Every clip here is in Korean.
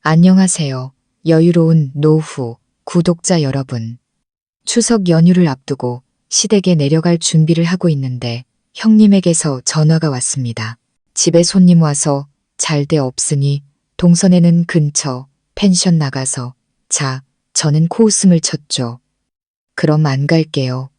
안녕하세요. 여유로운 노후 구독자 여러분. 추석 연휴를 앞두고 시댁에 내려갈 준비를 하고 있는데 형님에게서 전화가 왔습니다. 집에 손님 와서 잘 데 없으니 동선에는 근처 펜션 나가서 자, 저는 코웃음을 쳤죠. 그럼 안 갈게요.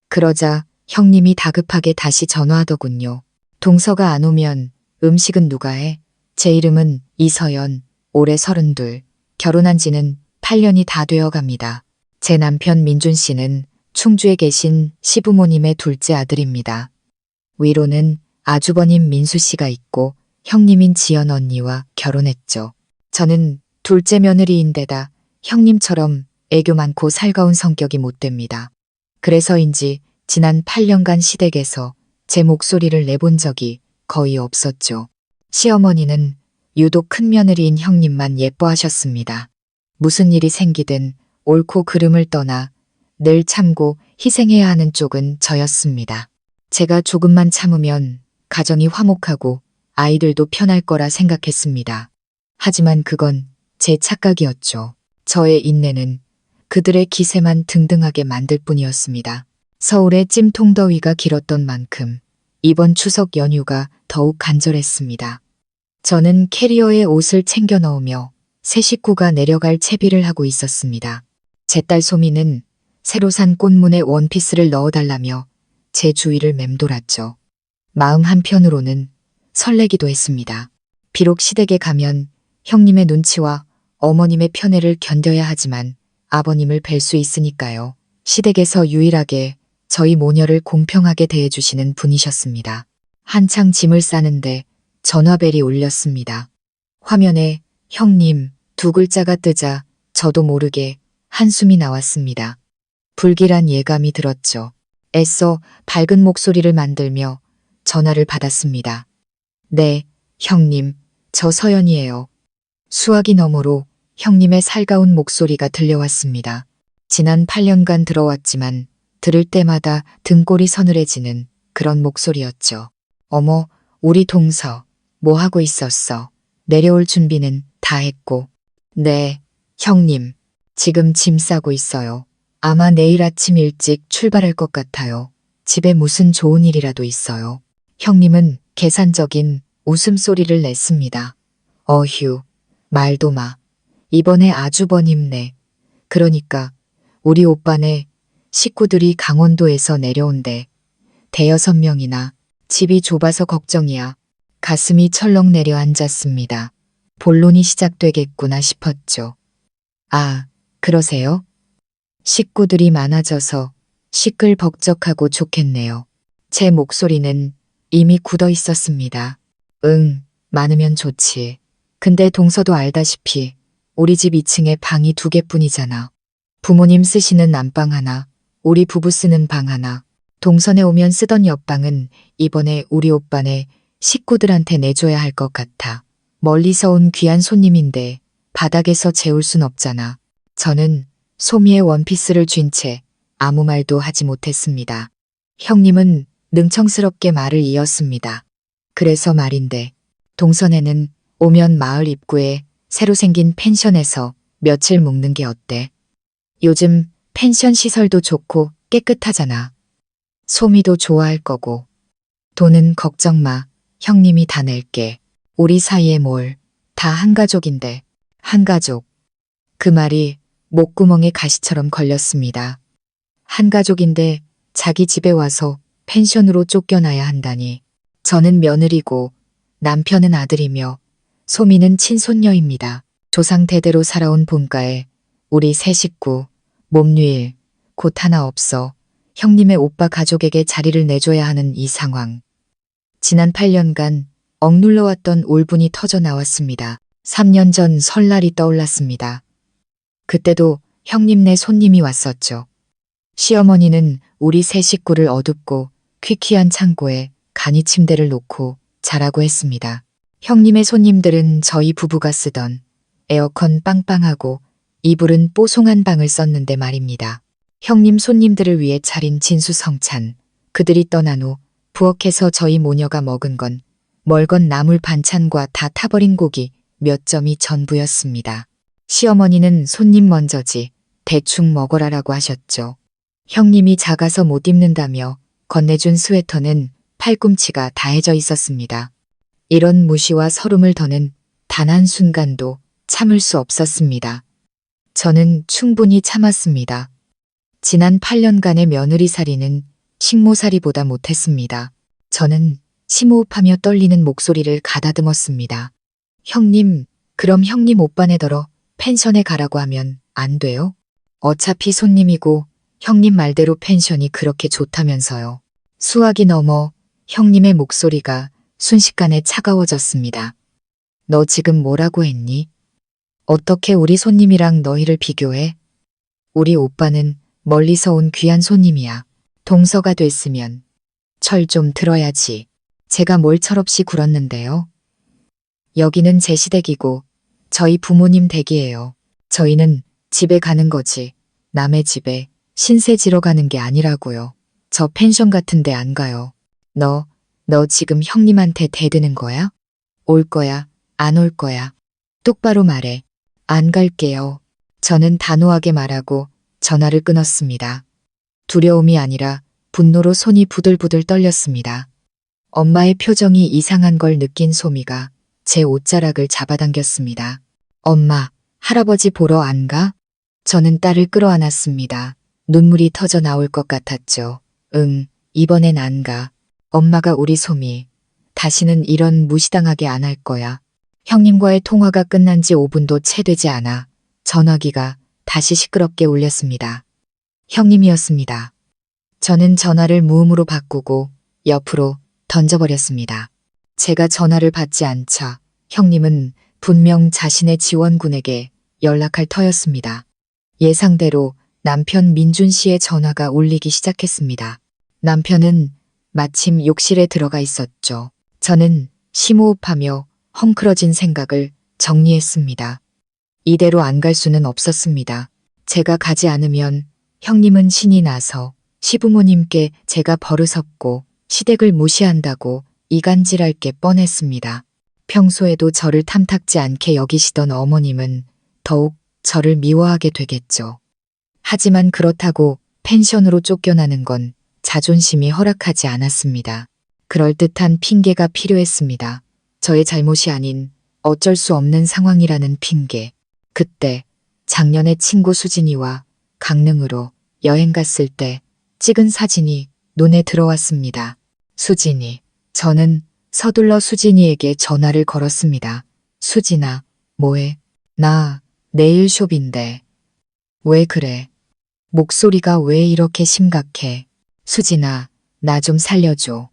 그러자 형님이 다급하게 다시 전화하더군요. 동서가 안 오면 음식은 누가 해? 제 이름은 이서연, 올해 32, 결혼한 지는 8년이 다 되어 갑니다. 제 남편 민준 씨는 충주에 계신 시부모님의 둘째 아들입니다. 위로는 아주버님 민수 씨가 있고 형님인 지연 언니와 결혼했죠. 저는 둘째 며느리인데다 형님처럼 애교 많고 살가운 성격이 못 됩니다. 그래서인지 지난 8년간 시댁에서 제 목소리를 내본 적이 거의 없었죠. 시어머니는 유독 큰 며느리인 형님만 예뻐하셨습니다. 무슨 일이 생기든 옳고 그름을 떠나 늘 참고 희생해야 하는 쪽은 저였습니다. 제가 조금만 참으면 가정이 화목하고 아이들도 편할 거라 생각했습니다. 하지만 그건 제 착각이었죠. 저의 인내는 그들의 기세만 등등하게 만들 뿐이었습니다. 서울의 찜통더위가 길었던 만큼 이번 추석 연휴가 더욱 간절했습니다. 저는 캐리어에 옷을 챙겨 넣으며 새 식구가 내려갈 채비를 하고 있었습니다. 제 딸 소미는 새로 산 꽃무늬 원피스를 넣어달라며 제 주위를 맴돌았죠. 마음 한편으로는 설레기도 했습니다. 비록 시댁에 가면 형님의 눈치와 어머님의 편애를 견뎌야 하지만 아버님을 뵐 수 있으니까요. 시댁에서 유일하게 저희 모녀를 공평하게 대해주시는 분이셨습니다. 한창 짐을 싸는데 전화벨이 울렸습니다. 화면에 형님 두 글자가 뜨자 저도 모르게 한숨이 나왔습니다. 불길한 예감이 들었죠. 애써 밝은 목소리를 만들며 전화를 받았습니다. 네, 형님, 저 서연이에요. 수화기 너머로 형님의 살가운 목소리가 들려왔습니다. 지난 8년간 들어왔지만 들을 때마다 등골이 서늘해지는 그런 목소리였죠. 어머, 우리 동서, 뭐 하고 있었어? 내려올 준비는 다 했고. 네, 형님, 지금 짐 싸고 있어요. 아마 내일 아침 일찍 출발할 것 같아요. 집에 무슨 좋은 일이라도 있어요. 형님은 계산적인 웃음소리를 냈습니다. 어휴, 말도 마. 이번에 아주버님네. 그러니까 우리 오빠네 식구들이 강원도에서 내려온대. 대여섯 명이나 집이 좁아서 걱정이야. 가슴이 철렁 내려앉았습니다. 본론이 시작되겠구나 싶었죠. 아, 그러세요? 식구들이 많아져서 시끌벅적하고 좋겠네요. 제 목소리는 이미 굳어 있었습니다. 응, 많으면 좋지. 근데 동서도 알다시피 우리 집 2층에 방이 2개뿐이잖아. 부모님 쓰시는 안방 하나, 우리 부부 쓰는 방 하나. 동선에 오면 쓰던 옆방은 이번에 우리 오빠네 식구들한테 내줘야 할 것 같아. 멀리서 온 귀한 손님인데 바닥에서 재울 순 없잖아. 저는 소미의 원피스를 쥔 채 아무 말도 하지 못했습니다. 형님은 능청스럽게 말을 이었습니다. 그래서 말인데 동선에는 오면 마을 입구에 새로 생긴 펜션에서 며칠 묵는 게 어때? 요즘 펜션 시설도 좋고 깨끗하잖아. 소미도 좋아할 거고. 돈은 걱정 마. 형님이 다 낼게. 우리 사이에 뭘. 다 한가족인데. 한가족. 그 말이 목구멍에 가시처럼 걸렸습니다. 한가족인데 자기 집에 와서 펜션으로 쫓겨나야 한다니. 저는 며느리고 남편은 아들이며 소미는 친손녀입니다. 조상 대대로 살아온 본가에 우리 세 식구 몸유일 곧 하나 없어 형님의 오빠 가족에게 자리를 내줘야 하는 이 상황. 지난 8년간 억눌러왔던 울분이 터져 나왔습니다. 3년 전 설날이 떠올랐습니다. 그때도 형님네 손님이 왔었죠. 시어머니는 우리 세 식구를 어둡고 퀴퀴한 창고에 간이 침대를 놓고 자라고 했습니다. 형님의 손님들은 저희 부부가 쓰던 에어컨 빵빵하고 이불은 뽀송한 방을 썼는데 말입니다. 형님 손님들을 위해 차린 진수성찬. 그들이 떠난 후 부엌에서 저희 모녀가 먹은 건 멀건 나물 반찬과 다 타버린 고기 몇 점이 전부였습니다. 시어머니는 손님 먼저지 대충 먹어라라고 하셨죠. 형님이 작아서 못 입는다며 건네준 스웨터는 팔꿈치가 다해져 있었습니다. 이런 무시와 서름을 더는 단 한순간도 참을 수 없었습니다. 저는 충분히 참았습니다. 지난 8년간의 며느리살이는 식모살이보다 못했습니다. 저는 심호흡하며 떨리는 목소리를 가다듬었습니다. 형님, 그럼 형님 오빠네더러 펜션에 가라고 하면 안 돼요? 어차피 손님이고 형님 말대로 펜션이 그렇게 좋다면서요. 수학이 넘어 형님의 목소리가 순식간에 차가워졌습니다. 너 지금 뭐라고 했니? 어떻게 우리 손님이랑 너희를 비교해? 우리 오빠는 멀리서 온 귀한 손님이야. 동서가 됐으면 철 좀 들어야지. 제가 뭘 철없이 굴었는데요. 여기는 제 시댁이고 저희 부모님 댁이에요. 저희는 집에 가는 거지. 남의 집에 신세 지러 가는 게 아니라고요. 저 펜션 같은 데 안 가요. 너 지금 형님한테 대드는 거야? 올 거야? 안 올 거야? 똑바로 말해. 안 갈게요. 저는 단호하게 말하고 전화를 끊었습니다. 두려움이 아니라 분노로 손이 부들부들 떨렸습니다. 엄마의 표정이 이상한 걸 느낀 소미가 제 옷자락을 잡아당겼습니다. 엄마, 할아버지 보러 안 가? 저는 딸을 끌어안았습니다. 눈물이 터져 나올 것 같았죠. 응, 이번엔 안 가. 엄마가 우리 소미. 다시는 이런 무시당하게 안 할 거야. 형님과의 통화가 끝난 지 5분도 채 되지 않아 전화기가 다시 시끄럽게 울렸습니다. 형님이었습니다. 저는 전화를 무음으로 바꾸고 옆으로 던져버렸습니다. 제가 전화를 받지 않자 형님은 분명 자신의 지원군에게 연락할 터였습니다. 예상대로 남편 민준 씨의 전화가 울리기 시작했습니다. 남편은 마침 욕실에 들어가 있었죠. 저는 심호흡하며 헝클어진 생각을 정리했습니다. 이대로 안 갈 수는 없었습니다. 제가 가지 않으면 형님은 신이 나서 시부모님께 제가 버릇없고 시댁을 무시한다고 이간질할 게 뻔했습니다. 평소에도 저를 탐탁지 않게 여기시던 어머님은 더욱 저를 미워하게 되겠죠. 하지만 그렇다고 펜션으로 쫓겨나는 건 자존심이 허락하지 않았습니다. 그럴듯한 핑계가 필요했습니다. 저의 잘못이 아닌 어쩔 수 없는 상황이라는 핑계. 그때 작년에 친구 수진이와 강릉으로 여행 갔을 때 찍은 사진이 눈에 들어왔습니다. 수진이. 저는 서둘러 수진이에게 전화를 걸었습니다. 수진아, 뭐해? 나 내일 쇼인데. 왜 그래? 목소리가 왜 이렇게 심각해? 수진아, 나 좀 살려줘.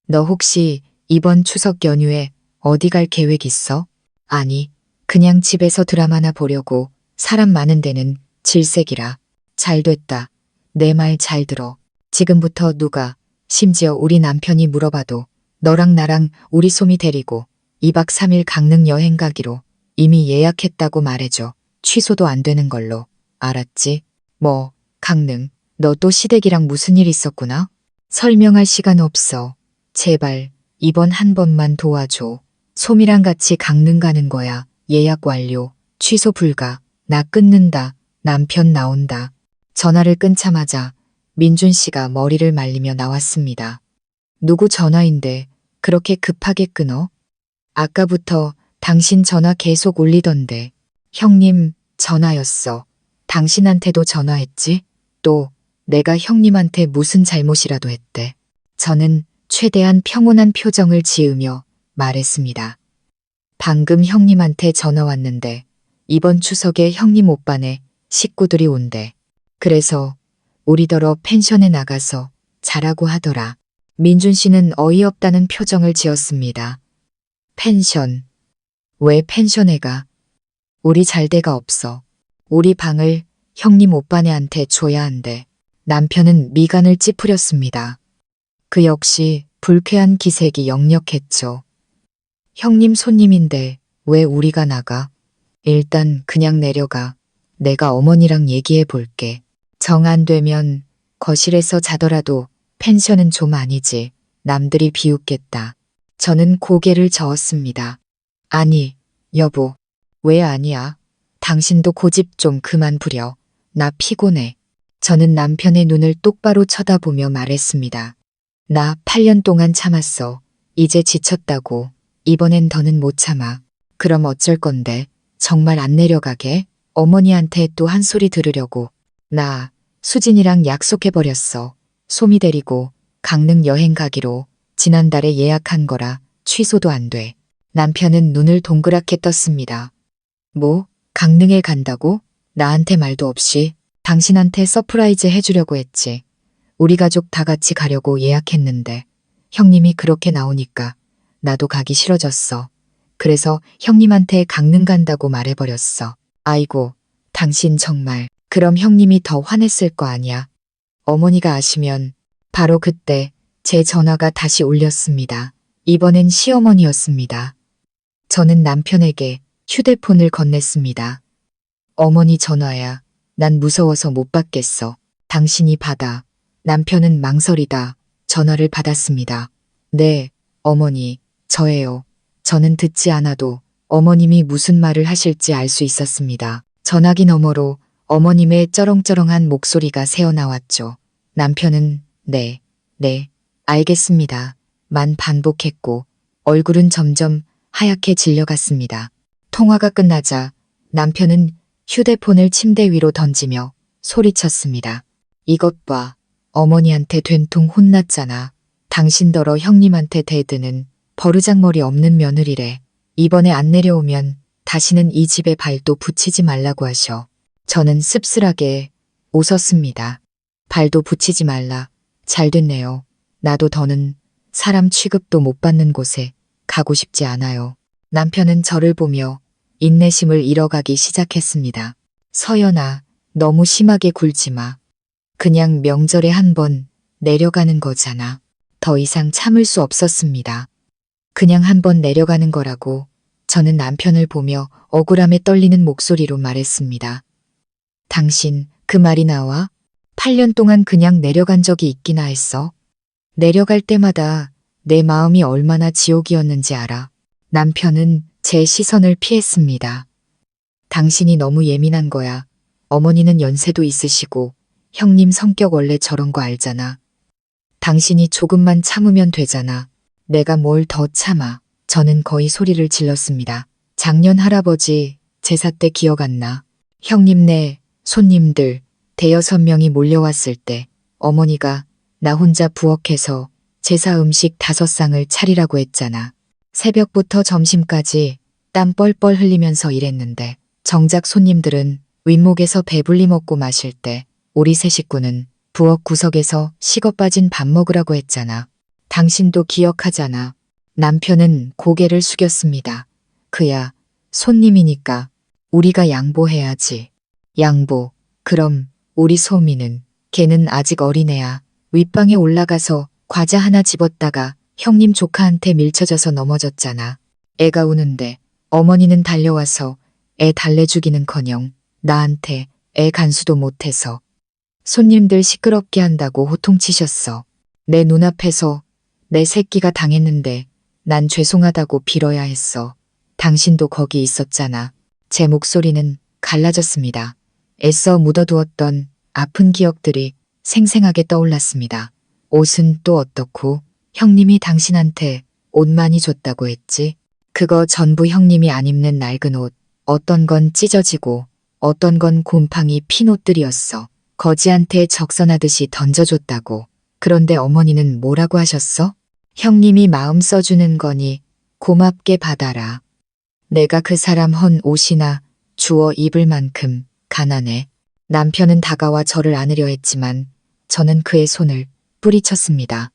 너 혹시 이번 추석 연휴에 어디 갈 계획 있어? 아니, 그냥 집에서 드라마나 보려고. 사람 많은 데는 질색이라. 잘 됐다. 내 말 잘 들어. 지금부터 누가, 심지어 우리 남편이 물어봐도 너랑 나랑 우리 소미 데리고 2박 3일 강릉 여행 가기로 이미 예약했다고 말해줘. 취소도 안 되는 걸로. 알았지? 뭐, 강릉, 너 또 시댁이랑 무슨 일 있었구나? 설명할 시간 없어. 제발, 이번 한 번만 도와줘. 소미랑 같이 강릉 가는 거야. 예약 완료. 취소 불가. 나 끊는다. 남편 나온다. 전화를 끊자마자 민준 씨가 머리를 말리며 나왔습니다. 누구 전화인데 그렇게 급하게 끊어? 아까부터 당신 전화 계속 울리던데. 형님 전화였어. 당신한테도 전화했지? 또 내가 형님한테 무슨 잘못이라도 했대. 저는 최대한 평온한 표정을 지으며 말했습니다. 방금 형님한테 전화 왔는데 이번 추석에 형님 오빠네 식구들이 온대. 그래서 우리더러 펜션에 나가서 자라고 하더라. 민준 씨는 어이없다는 표정을 지었습니다. 펜션. 왜 펜션에 가? 우리 잘 데가 없어. 우리 방을 형님 오빠네한테 줘야 한대. 남편은 미간을 찌푸렸습니다. 그 역시 불쾌한 기색이 역력했죠. 형님 손님인데 왜 우리가 나가? 일단 그냥 내려가. 내가 어머니랑 얘기해 볼게. 정 안 되면 거실에서 자더라도 펜션은 좀 아니지. 남들이 비웃겠다. 저는 고개를 저었습니다. 아니, 여보, 왜 아니야? 당신도 고집 좀 그만 부려. 나 피곤해. 저는 남편의 눈을 똑바로 쳐다보며 말했습니다. 나 8년 동안 참았어. 이제 지쳤다고. 이번엔 더는 못 참아. 그럼 어쩔 건데? 정말 안 내려가게? 어머니한테 또 한 소리 들으려고. 나 수진이랑 약속해버렸어. 소미 데리고 강릉 여행 가기로. 지난달에 예약한 거라 취소도 안 돼. 남편은 눈을 동그랗게 떴습니다. 뭐? 강릉에 간다고? 나한테 말도 없이. 당신한테 서프라이즈 해주려고 했지. 우리 가족 다 같이 가려고 예약했는데 형님이 그렇게 나오니까 나도 가기 싫어졌어. 그래서 형님한테 강릉 간다고 말해버렸어. 아이고, 당신 정말. 그럼 형님이 더 화냈을 거 아니야. 어머니가 아시면. 바로 그때 제 전화가 다시 울렸습니다. 이번엔 시어머니였습니다. 저는 남편에게 휴대폰을 건넸습니다. 어머니 전화야. 난 무서워서 못 받겠어. 당신이 받아. 남편은 망설이다 전화를 받았습니다. 네, 어머니, 저예요. 저는 듣지 않아도 어머님이 무슨 말을 하실지 알 수 있었습니다. 전화기 너머로 어머님의 쩌렁쩌렁한 목소리가 새어나왔죠. 남편은 네, 알겠습니다. 만 반복했고 얼굴은 점점 하얗게 질려갔습니다. 통화가 끝나자 남편은 휴대폰을 침대 위로 던지며 소리쳤습니다. 이것 봐. 어머니한테 된통 혼났잖아. 당신더러 형님한테 대드는 버르장머리 없는 며느리래. 이번에 안 내려오면 다시는 이 집에 발도 붙이지 말라고 하셔. 저는 씁쓸하게 웃었습니다. 발도 붙이지 말라. 잘 됐네요. 나도 더는 사람 취급도 못 받는 곳에 가고 싶지 않아요. 남편은 저를 보며 인내심을 잃어가기 시작했습니다. 서연아, 너무 심하게 굴지 마. 그냥 명절에 한 번 내려가는 거잖아. 더 이상 참을 수 없었습니다. 그냥 한 번 내려가는 거라고. 저는 남편을 보며 억울함에 떨리는 목소리로 말했습니다. 당신 그 말이 나와? 8년 동안 그냥 내려간 적이 있기나 했어? 내려갈 때마다 내 마음이 얼마나 지옥이었는지 알아. 남편은 제 시선을 피했습니다. 당신이 너무 예민한 거야. 어머니는 연세도 있으시고 형님 성격 원래 저런 거 알잖아. 당신이 조금만 참으면 되잖아. 내가 뭘 더 참아. 저는 거의 소리를 질렀습니다. 작년 할아버지 제사 때 기억 안 나. 형님네 손님들 대여섯 명이 몰려왔을 때 어머니가 나 혼자 부엌에서 제사 음식 5상을 차리라고 했잖아. 새벽부터 점심까지 땀 뻘뻘 흘리면서 일했는데 정작 손님들은 윗목에서 배불리 먹고 마실 때 우리 세 식구는 부엌 구석에서 식어 빠진 밥 먹으라고 했잖아. 당신도 기억하잖아. 남편은 고개를 숙였습니다. 그야 손님이니까 우리가 양보해야지. 양보. 그럼 우리 소미는 걔는 아직 어린애야. 윗방에 올라가서 과자 하나 집었다가 형님 조카한테 밀쳐져서 넘어졌잖아. 애가 우는데 어머니는 달려와서 애 달래주기는커녕 나한테 애 간수도 못해서 손님들 시끄럽게 한다고 호통치셨어. 내 눈앞에서 내 새끼가 당했는데 난 죄송하다고 빌어야 했어. 당신도 거기 있었잖아. 제 목소리는 갈라졌습니다. 애써 묻어두었던 아픈 기억들이 생생하게 떠올랐습니다. 옷은 또 어떻고? 형님이 당신한테 옷 많이 줬다고 했지? 그거 전부 형님이 안 입는 낡은 옷. 어떤 건 찢어지고 어떤 건 곰팡이 핀 옷들이었어. 거지한테 적선하듯이 던져줬다고. 그런데 어머니는 뭐라고 하셨어? 형님이 마음 써주는 거니 고맙게 받아라. 내가 그 사람 헌 옷이나 주워 입을 만큼 가난해. 남편은 다가와 저를 안으려 했지만 저는 그의 손을 뿌리쳤습니다.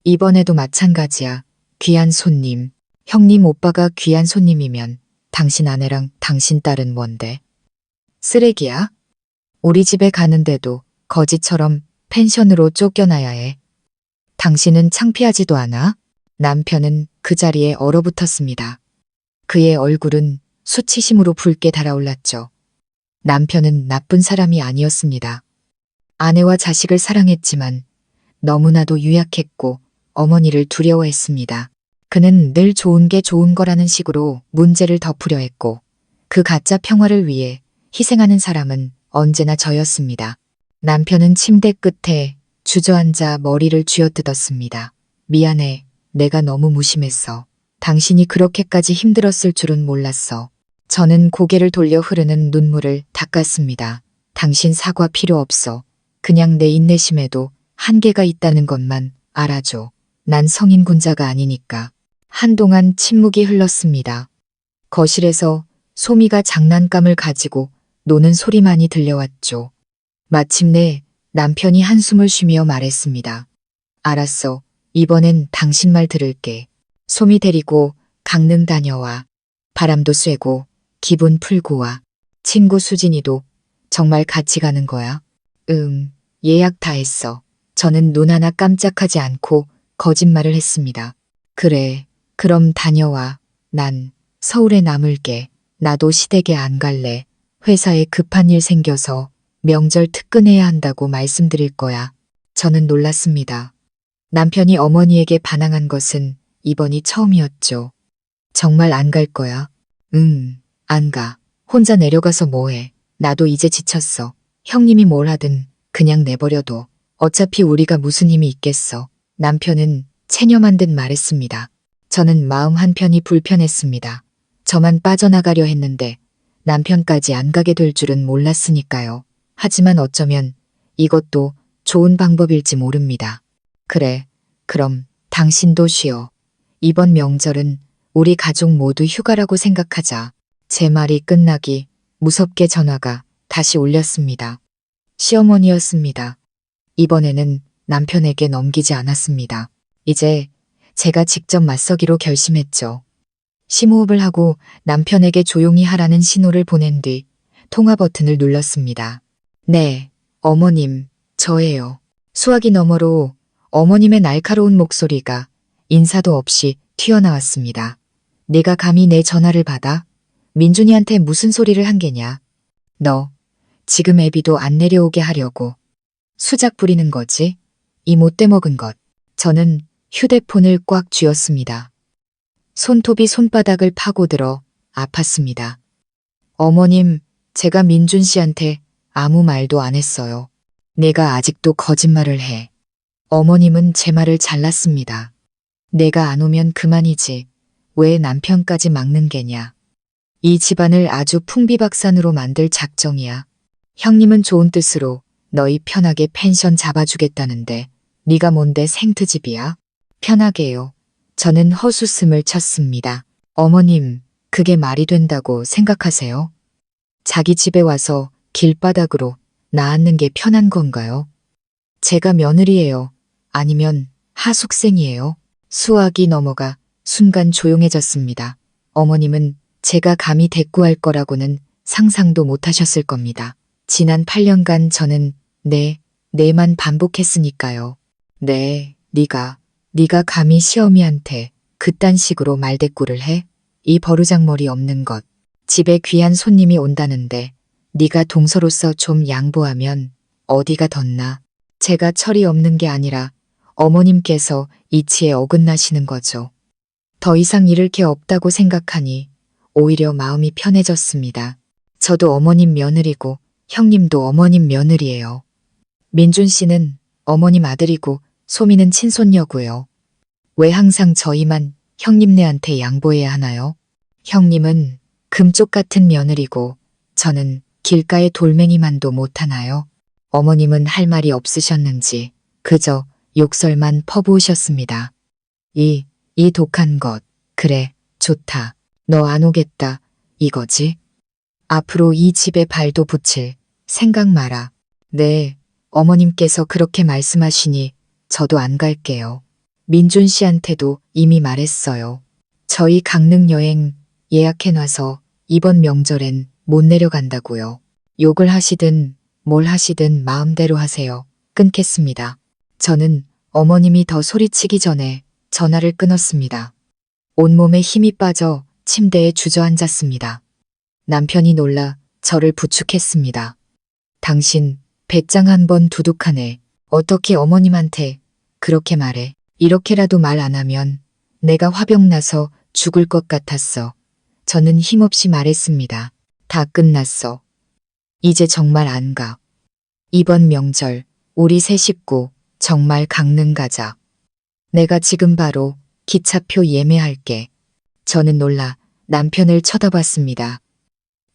이번에도 마찬가지야. 귀한 손님. 형님 오빠가 귀한 손님이면 당신 아내랑 당신 딸은 뭔데? 쓰레기야? 우리 집에 가는데도 거지처럼 펜션으로 쫓겨나야 해. 당신은 창피하지도 않아? 남편은 그 자리에 얼어붙었습니다. 그의 얼굴은 수치심으로 붉게 달아올랐죠. 남편은 나쁜 사람이 아니었습니다. 아내와 자식을 사랑했지만 너무나도 유약했고 어머니를 두려워했습니다. 그는 늘 좋은 게 좋은 거라는 식으로 문제를 덮으려 했고 그 가짜 평화를 위해 희생하는 사람은 언제나 저였습니다. 남편은 침대 끝에 주저앉아 머리를 쥐어뜯었습니다. 미안해. 내가 너무 무심했어. 당신이 그렇게까지 힘들었을 줄은 몰랐어. 저는 고개를 돌려 흐르는 눈물을 닦았습니다. 당신 사과 필요 없어. 그냥 내 인내심에도 한계가 있다는 것만 알아줘. 난 성인군자가 아니니까. 한동안 침묵이 흘렀습니다. 거실에서 소미가 장난감을 가지고 노는 소리만이 들려왔죠. 마침내 남편이 한숨을 쉬며 말했습니다. 알았어. 이번엔 당신 말 들을게. 소미 데리고 강릉 다녀와. 바람도 쐬고 기분 풀고 와. 친구 수진이도 정말 같이 가는 거야? 예약 다 했어. 저는 눈 하나 깜짝하지 않고 거짓말을 했습니다. 그래, 그럼 다녀와. 난 서울에 남을게. 나도 시댁에 안 갈래. 회사에 급한 일 생겨서 명절 특근해야 한다고 말씀드릴 거야. 저는 놀랐습니다. 남편이 어머니에게 반항한 것은 이번이 처음이었죠. 정말 안 갈 거야? 안 가. 혼자 내려가서 뭐해. 나도 이제 지쳤어. 형님이 뭘 하든 그냥 내버려둬. 어차피 우리가 무슨 힘이 있겠어. 남편은 체념한 듯 말했습니다. 저는 마음 한편이 불편했습니다. 저만 빠져나가려 했는데 남편까지 안 가게 될 줄은 몰랐으니까요. 하지만 어쩌면 이것도 좋은 방법일지 모릅니다. 그래, 그럼 당신도 쉬어. 이번 명절은 우리 가족 모두 휴가라고 생각하자. 제 말이 끝나기 무섭게 전화가 다시 울렸습니다. 시어머니였습니다. 이번에는 남편에게 넘기지 않았습니다. 이제 제가 직접 맞서기로 결심했죠. 심호흡을 하고 남편에게 조용히 하라는 신호를 보낸 뒤 통화 버튼을 눌렀습니다. 네, 어머님, 저예요. 수화기 너머로 어머님의 날카로운 목소리가 인사도 없이 튀어나왔습니다. 네가 감히 내 전화를 받아? 민준이한테 무슨 소리를 한 게냐? 너 지금 애비도 안 내려오게 하려고 수작 부리는 거지? 이 못돼 먹은 것. 저는 휴대폰을 꽉 쥐었습니다. 손톱이 손바닥을 파고들어 아팠습니다. 어머님, 제가 민준 씨한테 아무 말도 안 했어요. 내가 아직도 거짓말을 해. 어머님은 제 말을 잘랐습니다. 내가 안 오면 그만이지. 왜 남편까지 막는 게냐. 이 집안을 아주 풍비박산으로 만들 작정이야. 형님은 좋은 뜻으로 너희 편하게 펜션 잡아주겠다는데 네가 뭔데 생트집이야? 편하게요. 저는 헛웃음을 쳤습니다. 어머님, 그게 말이 된다고 생각하세요? 자기 집에 와서 길바닥으로 나앉는 게 편한 건가요? 제가 며느리예요. 아니면 하숙생이에요. 수화기 넘어가 순간 조용해졌습니다. 어머님은 제가 감히 대꾸할 거라고는 상상도 못하셨을 겁니다. 지난 8년간 저는 네만 반복했으니까요. 네, 네가 감히 시어미한테 그딴 식으로 말대꾸를 해? 이 버르장머리 없는 것. 집에 귀한 손님이 온다는데 네가 동서로서 좀 양보하면 어디가 덧나. 제가 철이 없는 게 아니라 어머님께서 이치에 어긋나시는 거죠. 더 이상 잃을 게 없다고 생각하니 오히려 마음이 편해졌습니다. 저도 어머님 며느리고 형님도 어머님 며느리예요. 민준 씨는 어머님 아들이고 소미는 친손녀고요. 왜 항상 저희만 형님네한테 양보해야 하나요? 형님은 금쪽 같은 며느리고 저는 길가의 돌멩이만도 못하나요? 어머님은 할 말이 없으셨는지 그저 욕설만 퍼부으셨습니다. 이 독한 것. 그래, 좋다. 너 안 오겠다. 이거지? 앞으로 이 집에 발도 붙일 생각 마라. 네, 어머님께서 그렇게 말씀하시니 저도 안 갈게요. 민준 씨한테도 이미 말했어요. 저희 강릉 여행 예약해놔서 이번 명절엔 못 내려간다고요. 욕을 하시든 뭘 하시든 마음대로 하세요. 끊겠습니다. 저는 어머님이 더 소리치기 전에 전화를 끊었습니다. 온몸에 힘이 빠져 침대에 주저앉았습니다. 남편이 놀라 저를 부축했습니다. 당신 배짱 한번 두둑하네. 어떻게 어머님한테 그렇게 말해. 이렇게라도 말 안 하면 내가 화병나서 죽을 것 같았어. 저는 힘없이 말했습니다. 다 끝났어. 이제 정말 안 가. 이번 명절 우리 세 식구 정말 강릉 가자. 내가 지금 바로 기차표 예매할게. 저는 놀라 남편을 쳐다봤습니다.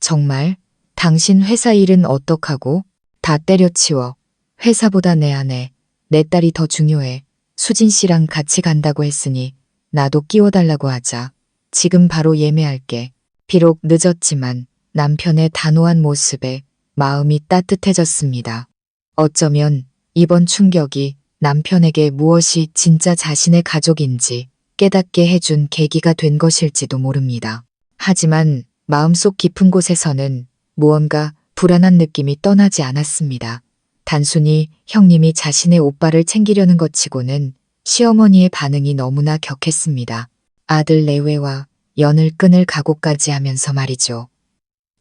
정말? 당신 회사 일은 어떡하고? 다 때려치워. 회사보다 내 아내, 내 딸이 더 중요해. 수진 씨랑 같이 간다고 했으니 나도 끼워달라고 하자. 지금 바로 예매할게. 비록 늦었지만 남편의 단호한 모습에 마음이 따뜻해졌습니다. 어쩌면 이번 충격이 남편에게 무엇이 진짜 자신의 가족인지 깨닫게 해준 계기가 된 것일지도 모릅니다. 하지만 마음속 깊은 곳에서는 무언가 불안한 느낌이 떠나지 않았습니다. 단순히 형님이 자신의 오빠를 챙기려는 것 치고는 시어머니의 반응이 너무나 격했습니다. 아들 내외와 연을 끊을 각오까지 하면서 말이죠.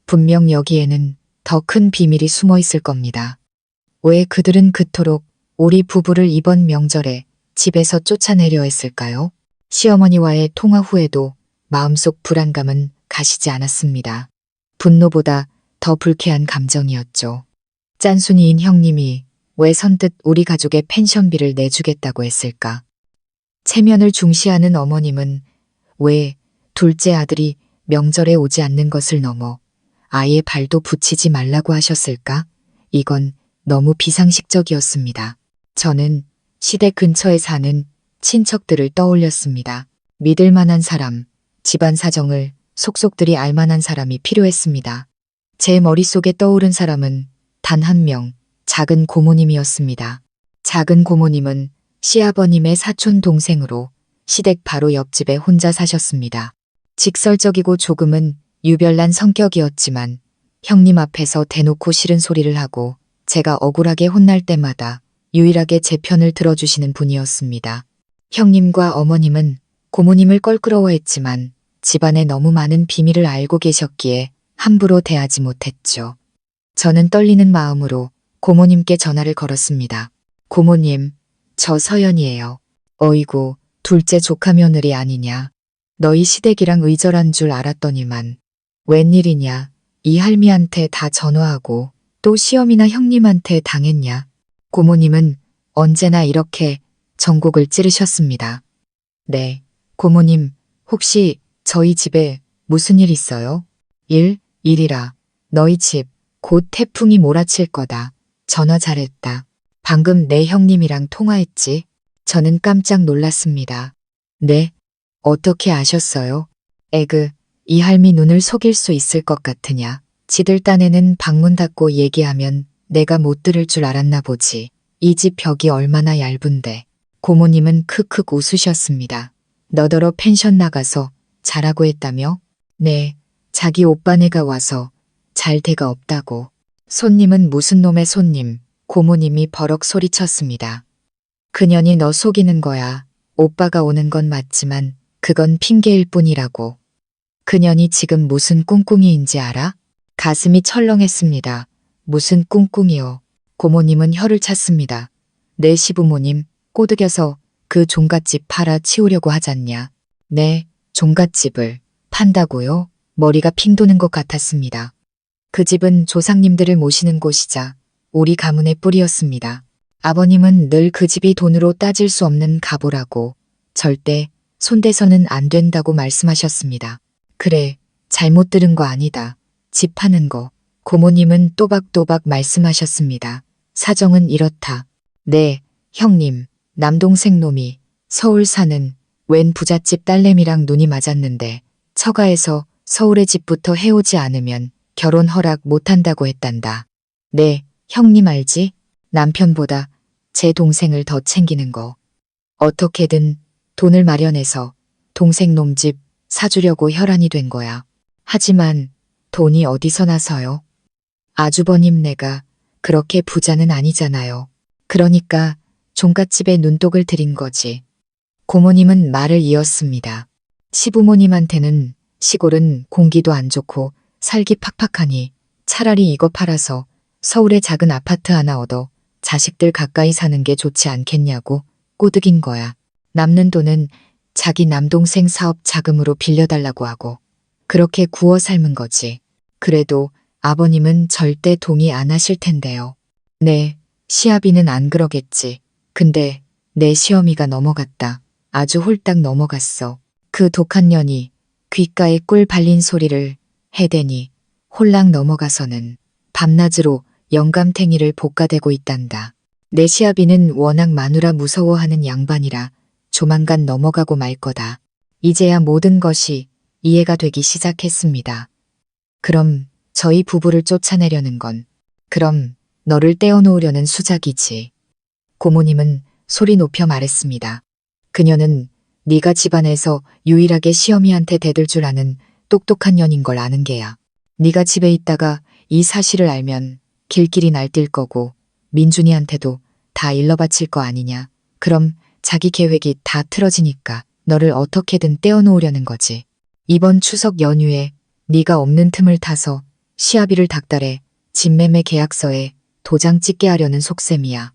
분명 여기에는 더 큰 비밀이 숨어 있을 겁니다. 왜 그들은 그토록 우리 부부를 이번 명절에 집에서 쫓아내려 했을까요? 시어머니와의 통화 후에도 마음속 불안감은 가시지 않았습니다. 분노보다 더 불쾌한 감정이었죠. 짠순이인 형님이 왜 선뜻 우리 가족의 펜션비를 내주겠다고 했을까? 체면을 중시하는 어머님은 왜 둘째 아들이 명절에 오지 않는 것을 넘어 아예 발도 붙이지 말라고 하셨을까? 이건 너무 비상식적이었습니다. 저는 시댁 근처에 사는 친척들을 떠올렸습니다. 믿을 만한 사람, 집안 사정을 속속들이 알 만한 사람이 필요했습니다. 제 머릿속에 떠오른 사람은 단 한 명, 작은 고모님이었습니다. 작은 고모님은 시아버님의 사촌 동생으로 시댁 바로 옆집에 혼자 사셨습니다. 직설적이고 조금은 유별난 성격이었지만 형님 앞에서 대놓고 싫은 소리를 하고 제가 억울하게 혼날 때마다 유일하게 제 편을 들어주시는 분이었습니다. 형님과 어머님은 고모님을 껄끄러워했지만 집안에 너무 많은 비밀을 알고 계셨기에 함부로 대하지 못했죠. 저는 떨리는 마음으로 고모님께 전화를 걸었습니다. 고모님, 저 서연이에요. 어이구, 둘째 조카 며느리 아니냐. 너희 시댁이랑 의절한 줄 알았더니만. 웬일이냐. 이 할미한테 다 전화하고 또 시어미나 형님한테 당했냐. 고모님은 언제나 이렇게 전곡을 찌르셨습니다. 네, 고모님, 혹시 저희 집에 무슨 일 있어요? 일이라. 너희 집 곧 태풍이 몰아칠 거다. 전화 잘했다. 방금 내 형님이랑 통화했지? 저는 깜짝 놀랐습니다. 네? 어떻게 아셨어요? 에그, 이 할미 눈을 속일 수 있을 것 같으냐. 지들 딴에는 방문 닫고 얘기하면 내가 못 들을 줄 알았나 보지. 이 집 벽이 얼마나 얇은데. 고모님은 크크 웃으셨습니다. 너더러 펜션 나가서 자라고 했다며? 네, 자기 오빠네가 와서 잘 데가 없다고. 손님은 무슨 놈의 손님, 고모님이 버럭 소리쳤습니다. 그년이 너 속이는 거야. 오빠가 오는 건 맞지만 그건 핑계일 뿐이라고. 그년이 지금 무슨 꿍꿍이인지 알아? 가슴이 철렁했습니다. 무슨 꿍꿍이요. 고모님은 혀를 찼습니다. 내 시부모님 꼬드겨서 그 종갓집 팔아 치우려고 하잖냐. 네, 종갓집을 판다고요? 머리가 핑 도는 것 같았습니다. 그 집은 조상님들을 모시는 곳이자 우리 가문의 뿌리였습니다. 아버님은 늘 그 집이 돈으로 따질 수 없는 가보라고 절대 손대서는 안 된다고 말씀하셨습니다. 그래, 잘못 들은 거 아니다. 집 파는 거. 고모님은 또박또박 말씀하셨습니다. 사정은 이렇다. 네, 형님, 남동생 놈이 서울 사는 웬 부잣집 딸내미랑 눈이 맞았는데 처가에서 서울의 집부터 해오지 않으면 결혼 허락 못한다고 했단다. 네, 형님 알지? 남편보다 제 동생을 더 챙기는 거. 어떻게든 돈을 마련해서 동생 놈 집 사주려고 혈안이 된 거야. 하지만 돈이 어디서 나서요? 아주버님 내가 그렇게 부자는 아니잖아요. 그러니까 종갓집에 눈독을 들인 거지. 고모님은 말을 이었습니다. 시부모님한테는 시골은 공기도 안 좋고 살기 팍팍하니 차라리 이거 팔아서 서울에 작은 아파트 하나 얻어 자식들 가까이 사는 게 좋지 않겠냐고 꼬드긴 거야. 남는 돈은 자기 남동생 사업 자금으로 빌려달라고 하고 그렇게 구워 삶은 거지. 그래도 아버님은 절대 동의 안 하실 텐데요. 네, 시아비는 안 그러겠지. 근데 내 시어미가 넘어갔다. 아주 홀딱 넘어갔어. 그 독한 년이 귓가에 꿀 발린 소리를 해대니 홀랑 넘어가서는 밤낮으로 영감탱이를 볶아대고 있단다. 내 시아비는 워낙 마누라 무서워하는 양반이라 조만간 넘어가고 말 거다. 이제야 모든 것이 이해가 되기 시작했습니다. 그럼 저희 부부를 쫓아내려는 건 그럼 너를 떼어놓으려는 수작이지. 고모님은 소리 높여 말했습니다. 그녀는 네가 집안에서 유일하게 시어미한테 대들 줄 아는 똑똑한 년인 걸 아는 게야. 네가 집에 있다가 이 사실을 알면 길길이 날뛸 거고 민준이한테도 다 일러바칠 거 아니냐. 그럼 자기 계획이 다 틀어지니까 너를 어떻게든 떼어놓으려는 거지. 이번 추석 연휴에 네가 없는 틈을 타서 시아비를 닥달해 집매매 계약서에 도장 찍게 하려는 속셈이야.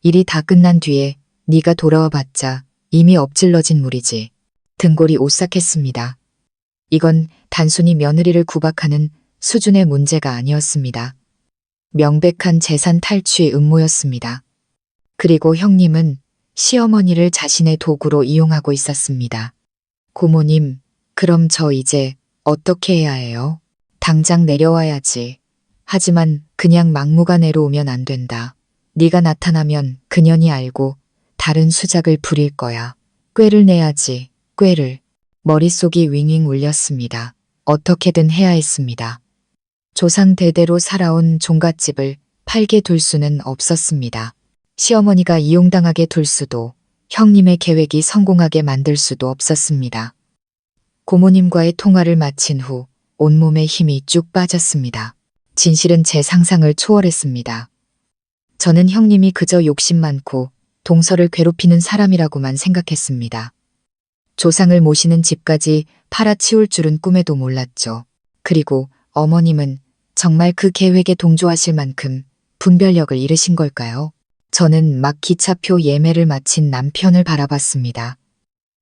일이 다 끝난 뒤에 네가 돌아와 봤자 이미 엎질러진 물이지. 등골이 오싹했습니다. 이건 단순히 며느리를 구박하는 수준의 문제가 아니었습니다. 명백한 재산 탈취의 음모였습니다. 그리고 형님은 시어머니를 자신의 도구로 이용하고 있었습니다. 고모님, 그럼 저 이제 어떻게 해야 해요? 당장 내려와야지. 하지만 그냥 막무가내로 오면 안 된다. 네가 나타나면 그년이 알고 다른 수작을 부릴 거야. 꾀를 내야지, 꾀를. 머릿속이 윙윙 울렸습니다. 어떻게든 해야 했습니다. 조상 대대로 살아온 종갓집을 팔게 둘 수는 없었습니다. 시어머니가 이용당하게 둘 수도, 형님의 계획이 성공하게 만들 수도 없었습니다. 고모님과의 통화를 마친 후 온몸에 힘이 쭉 빠졌습니다. 진실은 제 상상을 초월했습니다. 저는 형님이 그저 욕심 많고 동서를 괴롭히는 사람이라고만 생각했습니다. 조상을 모시는 집까지 팔아치울 줄은 꿈에도 몰랐죠. 그리고 어머님은 정말 그 계획에 동조하실 만큼 분별력을 잃으신 걸까요? 저는 막 기차표 예매를 마친 남편을 바라봤습니다.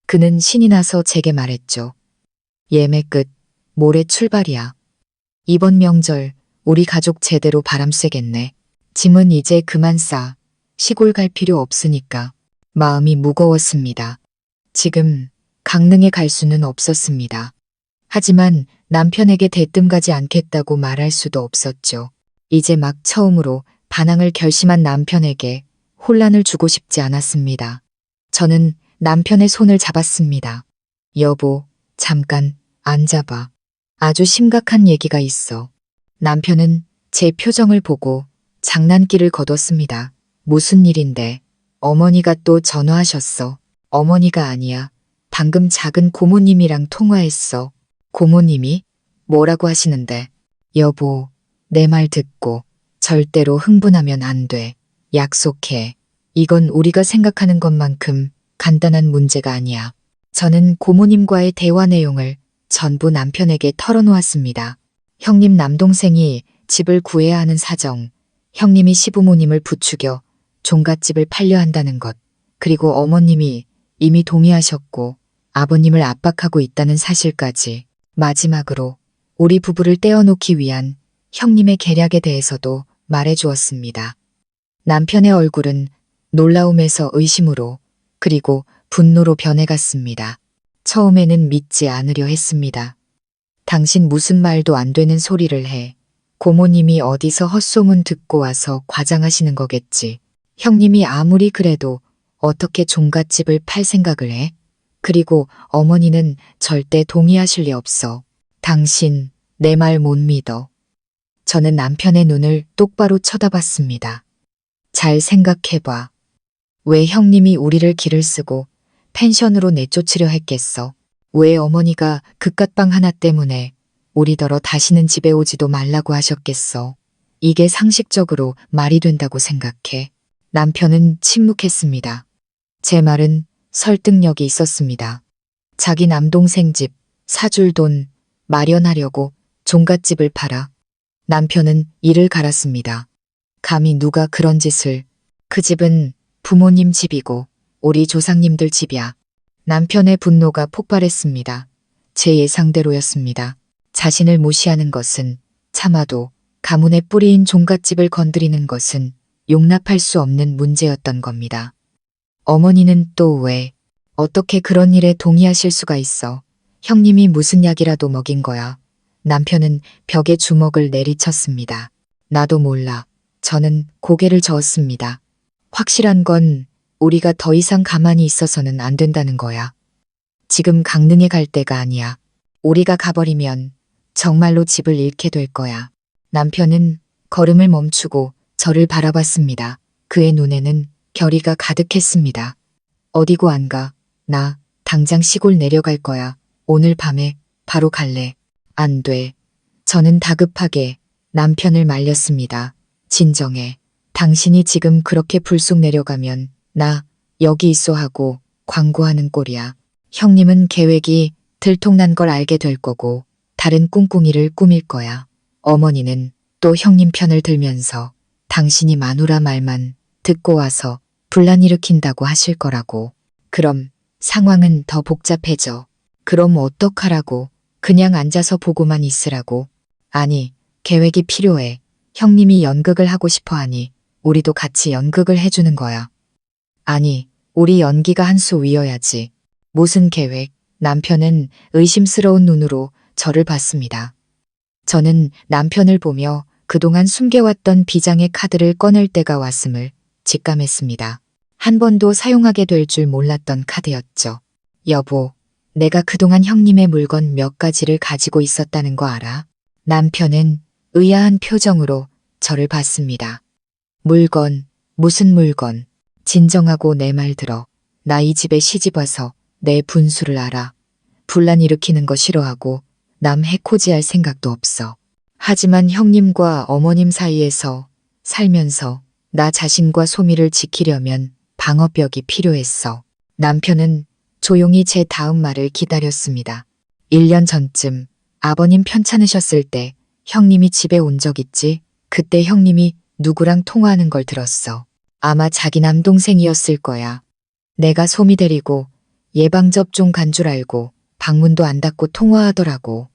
그는 신이 나서 제게 말했죠. 예매 끝, 모레 출발이야. 이번 명절 우리 가족 제대로 바람 쐬겠네. 짐은 이제 그만 싸. 시골 갈 필요 없으니까. 마음이 무거웠습니다. 지금 강릉에 갈 수는 없었습니다. 하지만 남편에게 대뜸 가지 않겠다고 말할 수도 없었죠. 이제 막 처음으로 반항을 결심한 남편에게 혼란을 주고 싶지 않았습니다. 저는 남편의 손을 잡았습니다. 여보, 잠깐 앉아봐. 아주 심각한 얘기가 있어. 남편은 제 표정을 보고 장난기를 거뒀습니다. 무슨 일인데? 어머니가 또 전화하셨어. 어머니가 아니야. 방금 작은 고모님이랑 통화했어. 고모님이? 뭐라고 하시는데? 여보, 내 말 듣고 절대로 흥분하면 안 돼. 약속해. 이건 우리가 생각하는 것만큼 간단한 문제가 아니야. 저는 고모님과의 대화 내용을 전부 남편에게 털어놓았습니다. 형님 남동생이 집을 구해야 하는 사정, 형님이 시부모님을 부추겨 종갓집을 팔려 한다는 것, 그리고 어머님이 이미 동의하셨고 아버님을 압박하고 있다는 사실까지, 마지막으로 우리 부부를 떼어놓기 위한 형님의 계략에 대해서도 말해주었습니다. 남편의 얼굴은 놀라움에서 의심으로 그리고 분노로 변해갔습니다. 처음에는 믿지 않으려 했습니다. 당신 무슨 말도 안 되는 소리를 해. 고모님이 어디서 헛소문 듣고 와서 과장하시는 거겠지. 형님이 아무리 그래도 어떻게 종갓집을 팔 생각을 해? 그리고 어머니는 절대 동의하실 리 없어. 당신 내 말 못 믿어. 저는 남편의 눈을 똑바로 쳐다봤습니다. 잘 생각해봐. 왜 형님이 우리를 기를 쓰고 펜션으로 내쫓으려 했겠어? 왜 어머니가 그깟방 하나 때문에 우리더러 다시는 집에 오지도 말라고 하셨겠어? 이게 상식적으로 말이 된다고 생각해? 남편은 침묵했습니다. 제 말은 설득력이 있었습니다. 자기 남동생 집 사줄 돈 마련하려고 종갓집을 팔아. 남편은 이를 갈았습니다. 감히 누가 그런 짓을. 그 집은 부모님 집이고 우리 조상님들 집이야. 남편의 분노가 폭발했습니다. 제 예상대로였습니다. 자신을 무시하는 것은 참아도 가문의 뿌리인 종갓집을 건드리는 것은 용납할 수 없는 문제였던 겁니다. 어머니는 또 왜, 어떻게 그런 일에 동의하실 수가 있어? 형님이 무슨 약이라도 먹인 거야. 남편은 벽에 주먹을 내리쳤습니다. 나도 몰라. 저는 고개를 저었습니다. 확실한 건 우리가 더 이상 가만히 있어서는 안 된다는 거야. 지금 강릉에 갈 때가 아니야. 우리가 가버리면 정말로 집을 잃게 될 거야. 남편은 걸음을 멈추고 저를 바라봤습니다. 그의 눈에는 결의가 가득했습니다. 어디고 안 가. 나 당장 시골 내려갈 거야. 오늘 밤에 바로 갈래. 안 돼. 저는 다급하게 남편을 말렸습니다. 진정해. 당신이 지금 그렇게 불쑥 내려가면 나 여기 있어 하고 광고하는 꼴이야. 형님은 계획이 들통난 걸 알게 될 거고 다른 꿍꿍이를 꾸밀 거야. 어머니는 또 형님 편을 들면서 당신이 마누라 말만 듣고 와서 분란 일으킨다고 하실 거라고. 그럼 상황은 더 복잡해져. 그럼 어떡하라고. 그냥 앉아서 보고만 있으라고. 아니, 계획이 필요해. 형님이 연극을 하고 싶어 하니 우리도 같이 연극을 해주는 거야. 아니, 우리 연기가 한 수 위여야지. 무슨 계획? 남편은 의심스러운 눈으로 저를 봤습니다. 저는 남편을 보며 그동안 숨겨왔던 비장의 카드를 꺼낼 때가 왔음을 직감했습니다. 한 번도 사용하게 될 줄 몰랐던 카드였죠. 여보, 내가 그동안 형님의 물건 몇 가지를 가지고 있었다는 거 알아? 남편은 의아한 표정으로 저를 봤습니다. 물건, 무슨 물건? 진정하고 내 말 들어. 나 이 집에 시집 와서 내 분수를 알아. 분란 일으키는 거 싫어하고 남 해코지할 생각도 없어. 하지만 형님과 어머님 사이에서 살면서 나 자신과 소미를 지키려면 방어벽이 필요했어. 남편은 조용히 제 다음 말을 기다렸습니다. 1년 전쯤 아버님 편찮으셨을 때 형님이 집에 온 적 있지? 그때 형님이 누구랑 통화하는 걸 들었어. 아마 자기 남동생이었을 거야. 내가 소미 데리고 예방접종 간 줄 알고 방문도 안 닫고 통화하더라고.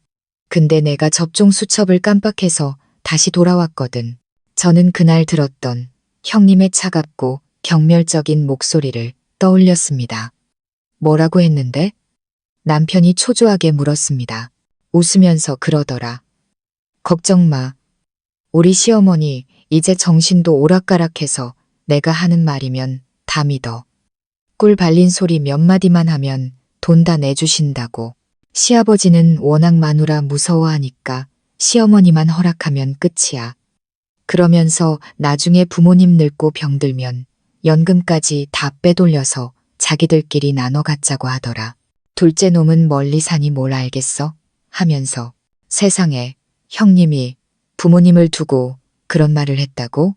근데 내가 접종 수첩을 깜빡해서 다시 돌아왔거든. 저는 그날 들었던 형님의 차갑고 경멸적인 목소리를 떠올렸습니다. 뭐라고 했는데? 남편이 초조하게 물었습니다. 웃으면서 그러더라. 걱정 마. 우리 시어머니 이제 정신도 오락가락해서 내가 하는 말이면 다 믿어. 꿀 발린 소리 몇 마디만 하면 돈 다 내주신다고. 시아버지는 워낙 마누라 무서워하니까 시어머니만 허락하면 끝이야. 그러면서 나중에 부모님 늙고 병들면 연금까지 다 빼돌려서 자기들끼리 나눠 갖자고 하더라. 둘째 놈은 멀리 사니 뭘 알겠어? 하면서 세상에 형님이 부모님을 두고 그런 말을 했다고?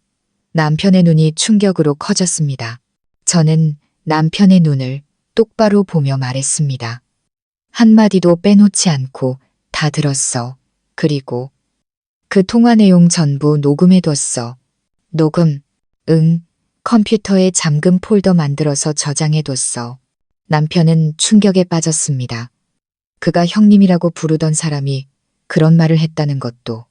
남편의 눈이 충격으로 커졌습니다. 저는 남편의 눈을 똑바로 보며 말했습니다. 한마디도 빼놓지 않고 다 들었어. 그리고 그 통화 내용 전부 녹음해뒀어. 녹음? 응. 컴퓨터에 잠금 폴더 만들어서 저장해뒀어. 남편은 충격에 빠졌습니다. 그가 형님이라고 부르던 사람이 그런 말을 했다는 것도,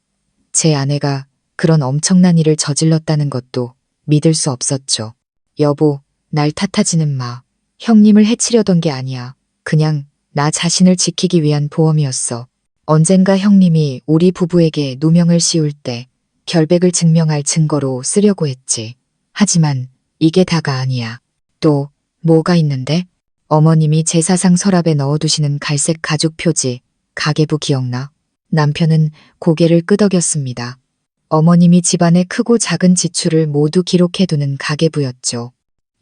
제 아내가 그런 엄청난 일을 저질렀다는 것도 믿을 수 없었죠. 여보, 날 탓하지는 마. 형님을 해치려던 게 아니야. 그냥 나 자신을 지키기 위한 보험이었어. 언젠가 형님이 우리 부부에게 누명을 씌울 때 결백을 증명할 증거로 쓰려고 했지. 하지만 이게 다가 아니야. 또 뭐가 있는데? 어머님이 제사상 서랍에 넣어두시는 갈색 가죽 표지, 가계부 기억나? 남편은 고개를 끄덕였습니다. 어머님이 집안의 크고 작은 지출을 모두 기록해두는 가계부였죠.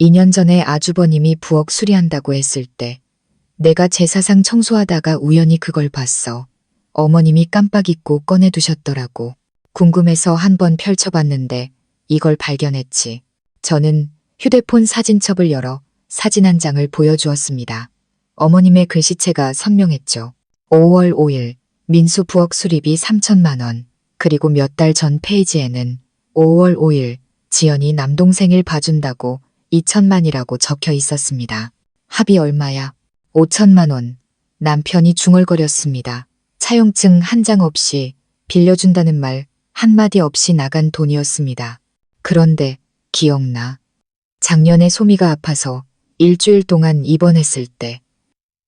2년 전에 아주버님이 부엌 수리한다고 했을 때 내가 제사상 청소하다가 우연히 그걸 봤어. 어머님이 깜빡 잊고 꺼내두셨더라고. 궁금해서 한번 펼쳐봤는데 이걸 발견했지. 저는 휴대폰 사진첩을 열어 사진 한 장을 보여주었습니다. 어머님의 글씨체가 선명했죠. 5월 5일 민수 부엌 수리비 3천만 원. 그리고 몇 달 전 페이지에는 5월 5일 지연이 남동생일 봐준다고 2천만이라고 적혀 있었습니다. 합이 얼마야? 5천만 원. 남편이 중얼거렸습니다. 차용증 한 장 없이 빌려준다는 말 한마디 없이 나간 돈이었습니다. 그런데 기억나. 작년에 소미가 아파서 일주일 동안 입원했을 때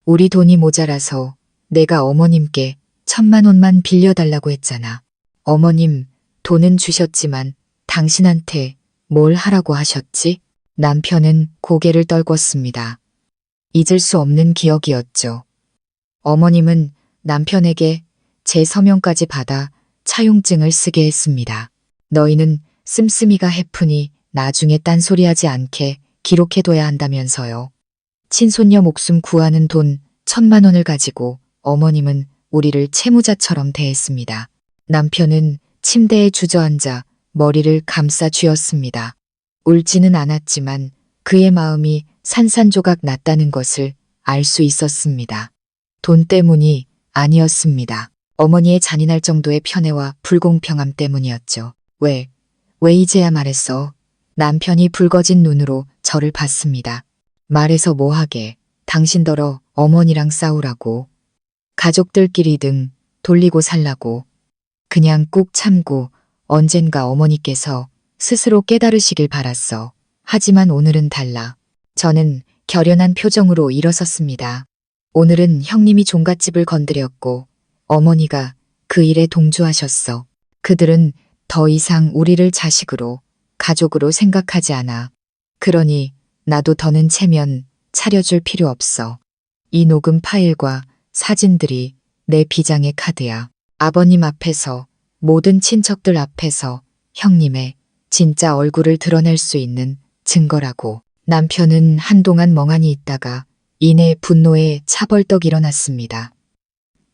우리 돈이 모자라서 내가 어머님께 1,000만 원만 빌려달라고 했잖아. 어머님 돈은 주셨지만 당신한테 뭘 하라고 하셨지? 남편은 고개를 떨궜습니다. 잊을 수 없는 기억이었죠. 어머님은 남편에게 제 서명까지 받아 차용증을 쓰게 했습니다. 너희는 씀씀이가 해프니 나중에 딴소리하지 않게 기록해둬야 한다면서요. 친손녀 목숨 구하는 돈 1,000만 원을 가지고 어머님은 우리를 채무자처럼 대했습니다. 남편은 침대에 주저앉아 머리를 감싸 쥐었습니다. 울지는 않았지만 그의 마음이 산산조각 났다는 것을 알 수 있었습니다. 돈 때문이 아니었습니다. 어머니의 잔인할 정도의 편애와 불공평함 때문이었죠. 왜 이제야 말했어? 남편이 붉어진 눈으로 저를 봤습니다. 말해서 뭐하게? 당신더러 어머니랑 싸우라고. 가족들끼리 등 돌리고 살라고. 그냥 꾹 참고 언젠가 어머니께서 스스로 깨달으시길 바랐어. 하지만 오늘은 달라. 저는 결연한 표정으로 일어섰습니다. 오늘은 형님이 종갓집을 건드렸고 어머니가 그 일에 동조하셨어. 그들은 더 이상 우리를 자식으로, 가족으로 생각하지 않아. 그러니 나도 더는 체면 차려줄 필요 없어. 이 녹음 파일과 사진들이 내 비장의 카드야. 아버님 앞에서, 모든 친척들 앞에서 형님의 진짜 얼굴을 드러낼 수 있는 증거라고. 남편은 한동안 멍하니 있다가 이내 분노에 차벌떡 일어났습니다.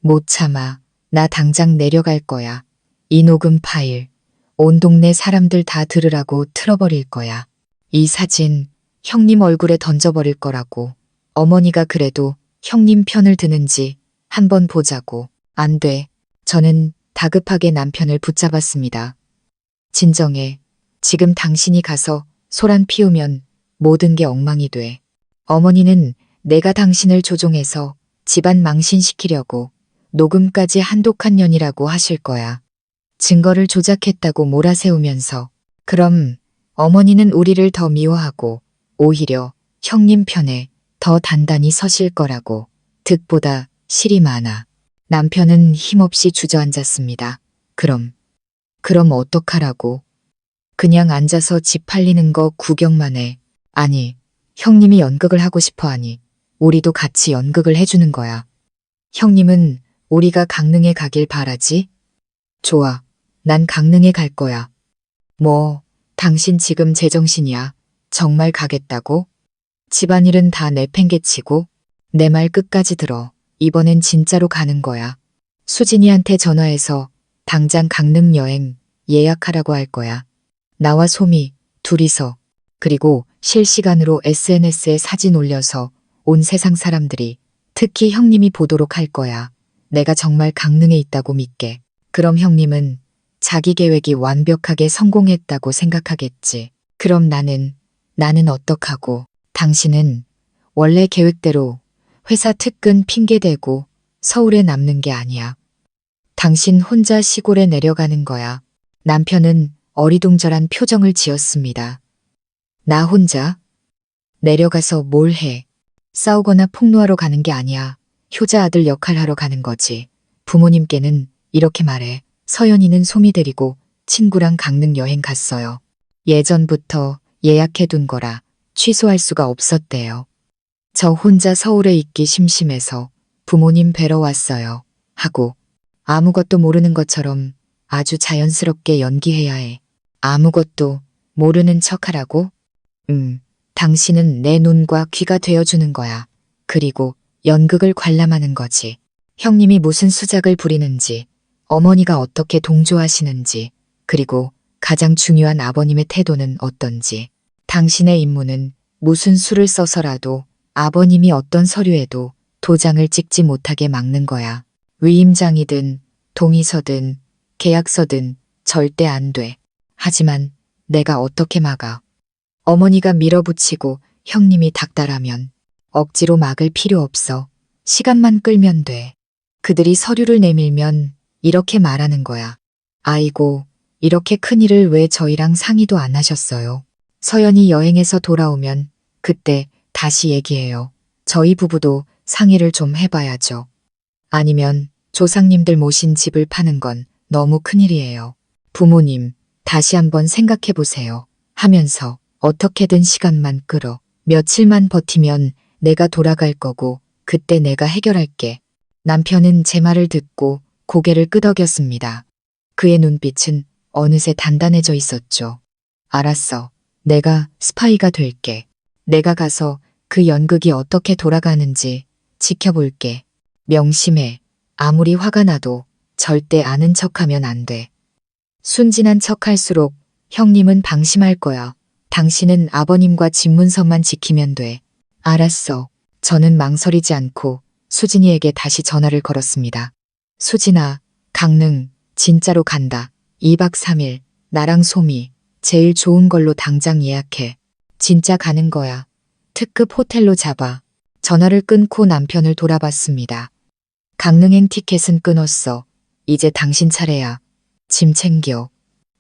못 참아. 나 당장 내려갈 거야. 이 녹음 파일, 온 동네 사람들 다 들으라고 틀어버릴 거야. 이 사진, 형님 얼굴에 던져버릴 거라고. 어머니가 그래도 형님 편을 드는지 한번 보자고. 안 돼. 저는 다급하게 남편을 붙잡았습니다. 진정해. 지금 당신이 가서 소란 피우면 모든 게 엉망이 돼. 어머니는 내가 당신을 조종해서 집안 망신시키려고 녹음까지 한독한 년이라고 하실 거야. 증거를 조작했다고 몰아세우면서. 그럼 어머니는 우리를 더 미워하고 오히려 형님 편에 더 단단히 서실 거라고. 득보다 실이 많아. 남편은 힘없이 주저앉았습니다. 그럼 어떡하라고? 그냥 앉아서 집 팔리는 거 구경만 해. 아니, 형님이 연극을 하고 싶어 하니 우리도 같이 연극을 해주는 거야. 형님은 우리가 강릉에 가길 바라지? 좋아. 난 강릉에 갈 거야. 뭐, 당신 지금 제정신이야. 정말 가겠다고? 집안일은 다 내팽개치고 내 말 끝까지 들어. 이번엔 진짜로 가는 거야. 수진이한테 전화해서 당장 강릉 여행 예약하라고 할 거야. 나와 소미 둘이서. 그리고 실시간으로 SNS에 사진 올려서 온 세상 사람들이, 특히 형님이 보도록 할 거야. 내가 정말 강릉에 있다고 믿게. 그럼 형님은 자기 계획이 완벽하게 성공했다고 생각하겠지. 그럼 나는 어떡하고? 당신은 원래 계획대로 회사 특근 핑계대고 서울에 남는 게 아니야. 당신 혼자 시골에 내려가는 거야. 남편은 어리둥절한 표정을 지었습니다. 나 혼자? 내려가서 뭘 해? 싸우거나 폭로하러 가는 게 아니야. 효자 아들 역할하러 가는 거지. 부모님께는 이렇게 말해. 서연이는 소미 데리고 친구랑 강릉 여행 갔어요. 예전부터 예약해둔 거라 취소할 수가 없었대요. 저 혼자 서울에 있기 심심해서 부모님 뵈러 왔어요. 하고 아무것도 모르는 것처럼 아주 자연스럽게 연기해야 해. 아무것도 모르는 척하라고? 당신은 내 눈과 귀가 되어주는 거야. 그리고 연극을 관람하는 거지. 형님이 무슨 수작을 부리는지, 어머니가 어떻게 동조하시는지, 그리고 가장 중요한 아버님의 태도는 어떤지. 당신의 임무는 무슨 수를 써서라도 아버님이 어떤 서류에도 도장을 찍지 못하게 막는 거야. 위임장이든 동의서든 계약서든 절대 안 돼. 하지만 내가 어떻게 막아? 어머니가 밀어붙이고 형님이 닥달하면 억지로 막을 필요 없어. 시간만 끌면 돼. 그들이 서류를 내밀면 이렇게 말하는 거야. 아이고, 이렇게 큰일을 왜 저희랑 상의도 안 하셨어요. 서연이 여행에서 돌아오면 그때 다시 얘기해요. 저희 부부도 상의를 좀 해봐야죠. 아니면 조상님들 모신 집을 파는 건 너무 큰일이에요. 부모님, 다시 한번 생각해 보세요. 하면서 어떻게든 시간만 끌어. 며칠만 버티면 내가 돌아갈 거고 그때 내가 해결할게. 남편은 제 말을 듣고 고개를 끄덕였습니다. 그의 눈빛은 어느새 단단해져 있었죠. 알았어. 내가 스파이가 될게. 내가 가서 그 연극이 어떻게 돌아가는지 지켜볼게. 명심해. 아무리 화가 나도 절대 아는 척하면 안 돼. 순진한 척할수록 형님은 방심할 거야. 당신은 아버님과 집문서만 지키면 돼. 알았어. 저는 망설이지 않고 수진이에게 다시 전화를 걸었습니다. 수진아, 강릉, 진짜로 간다. 2박 3일, 나랑 소미, 제일 좋은 걸로 당장 예약해. 진짜 가는 거야. 특급 호텔로 잡아. 전화를 끊고 남편을 돌아봤습니다. 강릉행 티켓은 끊었어. 이제 당신 차례야. 짐 챙겨.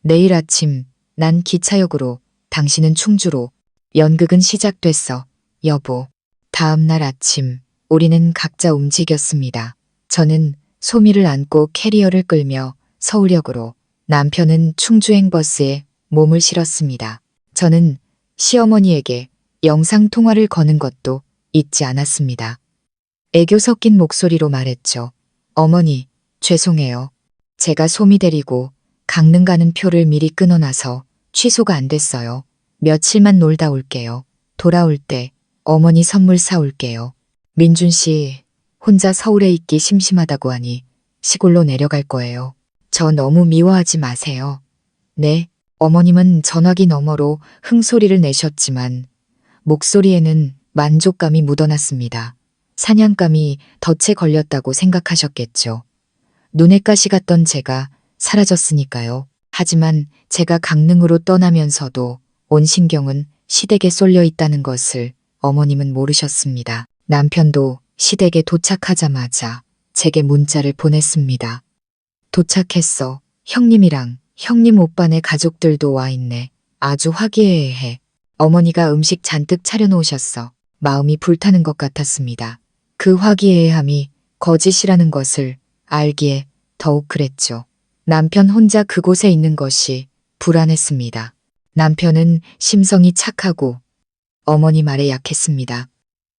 내일 아침 난 기차역으로, 당신은 충주로. 연극은 시작됐어. 여보. 다음 날 아침 우리는 각자 움직였습니다. 저는 소미를 안고 캐리어를 끌며 서울역으로, 남편은 충주행 버스에 몸을 실었습니다. 저는 시어머니에게 영상통화를 거는 것도 잊지 않았습니다. 애교 섞인 목소리로 말했죠. 어머니, 죄송해요. 제가 소미 데리고 강릉 가는 표를 미리 끊어놔서 취소가 안 됐어요. 며칠만 놀다 올게요. 돌아올 때 어머니 선물 사올게요. 민준 씨, 혼자 서울에 있기 심심하다고 하니 시골로 내려갈 거예요. 저 너무 미워하지 마세요. 네, 어머님은 전화기 너머로 흥소리를 내셨지만 목소리에는 만족감이 묻어났습니다. 사냥감이 덫에 걸렸다고 생각하셨겠죠. 눈에 가시 갔던 제가 사라졌으니까요. 하지만 제가 강릉으로 떠나면서도 온 신경은 시댁에 쏠려 있다는 것을 어머님은 모르셨습니다. 남편도 시댁에 도착하자마자 제게 문자를 보냈습니다. 도착했어. 형님이랑 형님 오빠네 가족들도 와 있네. 아주 화기애애해. 어머니가 음식 잔뜩 차려놓으셨어. 마음이 불타는 것 같았습니다. 그 화기애애함이 거짓이라는 것을 알기에 더욱 그랬죠. 남편 혼자 그곳에 있는 것이 불안했습니다. 남편은 심성이 착하고 어머니 말에 약했습니다.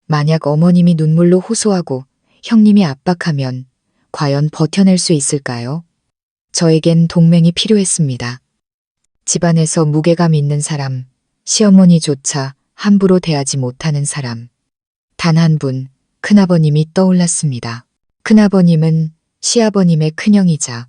만약 어머님이 눈물로 호소하고 형님이 압박하면 과연 버텨낼 수 있을까요? 저에겐 동맹이 필요했습니다. 집안에서 무게감 있는 사람, 시어머니조차 함부로 대하지 못하는 사람. 단 한 분, 큰아버님이 떠올랐습니다. 큰아버님은 시아버님의 큰형이자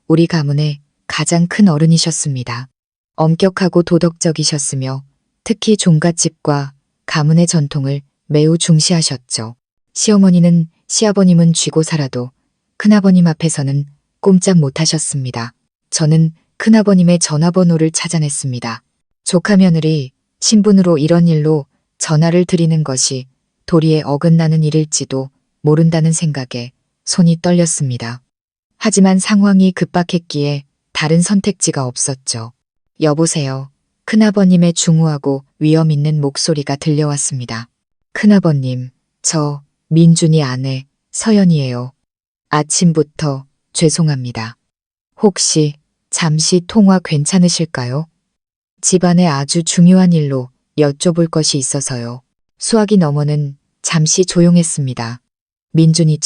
우리 가문의 가장 큰 어른이셨습니다. 엄격하고 도덕적이셨으며 특히 종갓집과 가문의 전통을 매우 중시하셨죠. 시어머니는 시아버님은 쥐고 살아도 큰아버님 앞에서는 꼼짝 못하셨습니다. 저는 큰아버님의 전화번호를 찾아냈습니다. 조카 며느리 신분으로 이런 일로 전화를 드리는 것이 도리에 어긋나는 일일지도 모른다는 생각에 손이 떨렸습니다. 하지만 상황이 급박했기에 다른 선택지가 없었죠. 여보세요. 큰아버님의 중후하고 위험 있는 목소리가 들려왔습니다. 큰아버님, 저 민준이 아내 서연이에요. 아침부터 죄송합니다. 혹시 잠시 통화 괜찮으실까요? 집안의 아주 중요한 일로 여쭤볼 것이 있어서요. 수화기 너머는 잠시 조용했습니다. 민준이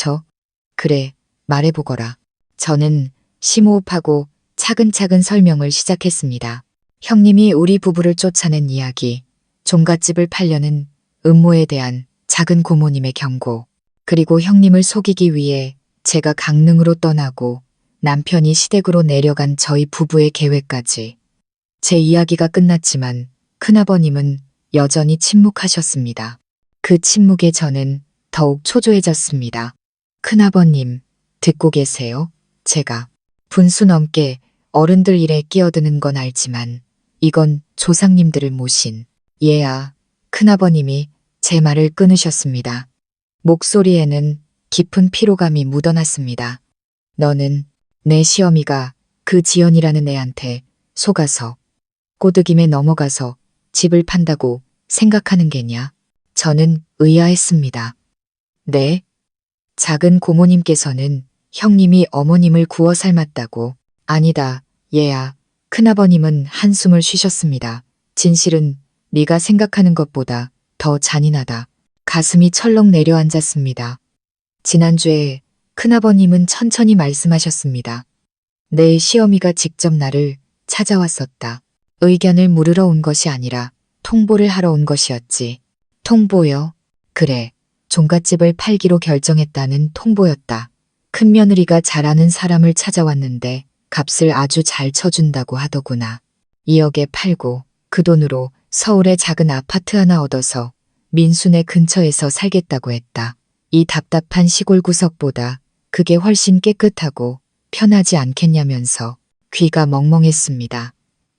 그래, 말해보거라. 저는 심호흡하고 차근차근 설명을 시작했습니다. 형님이 우리 부부를 쫓아낸 이야기, 종갓집을 팔려는 음모에 대한 작은 고모님의 경고, 그리고 형님을 속이기 위해 제가 강릉으로 떠나고 남편이 시댁으로 내려간 저희 부부의 계획까지. 제 이야기가 끝났지만 큰아버님은 여전히 침묵하셨습니다. 그 침묵에 저는 더욱 초조해졌습니다. 큰아버님, 듣고 계세요? 제가 분수 넘게 어른들 일에 끼어드는 건 알지만 이건 조상님들을 모신 큰아버님이 제 말을 끊으셨습니다. 목소리에는 깊은 피로감이 묻어났습니다. 너는 내 시어미가 그 지연이라는 애한테 속아서 꼬드김에 넘어가서 집을 판다고 생각하는 게냐? 저는 의아했습니다. 네? 작은 고모님께서는 형님이 어머님을 구워 삶았다고. 아니다, 얘야. 큰아버님은 한숨을 쉬셨습니다. 진실은 네가 생각하는 것보다 더 잔인하다. 가슴이 철렁 내려앉았습니다. 지난주에 큰아버님은 천천히 말씀하셨습니다. 내 시어미가 직접 나를 찾아왔었다. 의견을 물으러 온 것이 아니라 통보를 하러 온 것이었지. 통보요? 그래. 종갓집을 팔기로 결정했다는 통보였다. 큰며느리가 잘 아는 사람을 찾아왔는데 값을 아주 잘 쳐준다고 하더구나. 2억에 팔고 그 돈으로 서울에 작은 아파트 하나 얻어서 민수네 근처에서 살겠다고 했다. 이 답답한 시골 구석보다 그게 훨씬 깨끗하고 편하지 않겠냐면서 귀가 멍멍했습니다.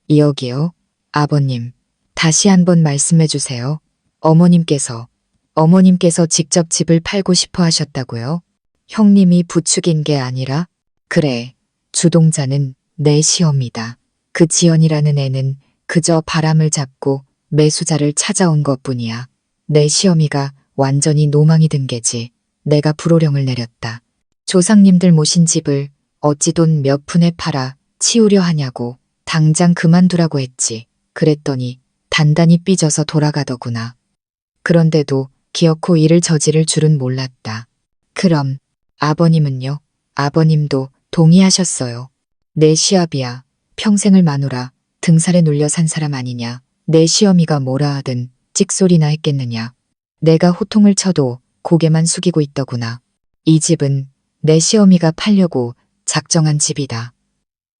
2억이요? 아버님, 다시 한번 말씀해 주세요. 어머님께서 직접 집을 팔고 싶어 하셨다고요? 형님이 부추긴 게 아니라? 그래, 주동자는 내 시어미다. 그 지연이라는 애는 그저 바람을 잡고 매수자를 찾아온 것뿐이야. 내 시어미가 완전히 노망이 든 게지. 내가 불호령을 내렸다. 조상님들 모신 집을 어찌 돈 몇 푼에 팔아 치우려 하냐고. 당장 그만두라고 했지. 그랬더니 단단히 삐져서 돌아가더구나. 그런데도 기어코 일을 저지를 줄은 몰랐다. 그럼 아버님은요? 아버님도 동의하셨어요. 내 시아비야. 평생을 마누라 등살에 눌려 산 사람 아니냐. 내 시어미가 뭐라 하든 찍소리나 했겠느냐. 내가 호통을 쳐도 고개만 숙이고 있더구나. 이 집은 내 시어미가 팔려고 작정한 집이다.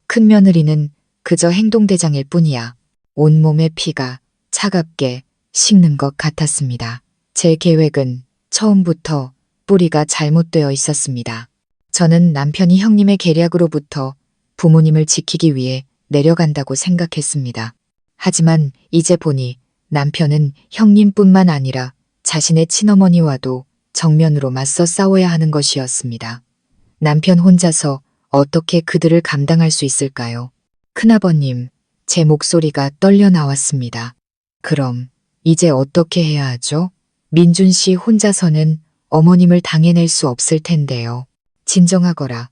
큰며느리는 그저 행동대장일 뿐이야. 온몸의 피가 차갑게 식는 것 같았습니다. 제 계획은 처음부터 뿌리가 잘못되어 있었습니다. 저는 남편이 형님의 계략으로부터 부모님을 지키기 위해 내려간다고 생각했습니다. 하지만 이제 보니 남편은 형님뿐만 아니라 자신의 친어머니와도 정면으로 맞서 싸워야 하는 것이었습니다. 남편 혼자서 어떻게 그들을 감당할 수 있을까요? 큰아버님, 제 목소리가 떨려 나왔습니다. 그럼 이제 어떻게 해야 하죠? 민준 씨 혼자서는 어머님을 당해낼 수 없을 텐데요. 진정하거라.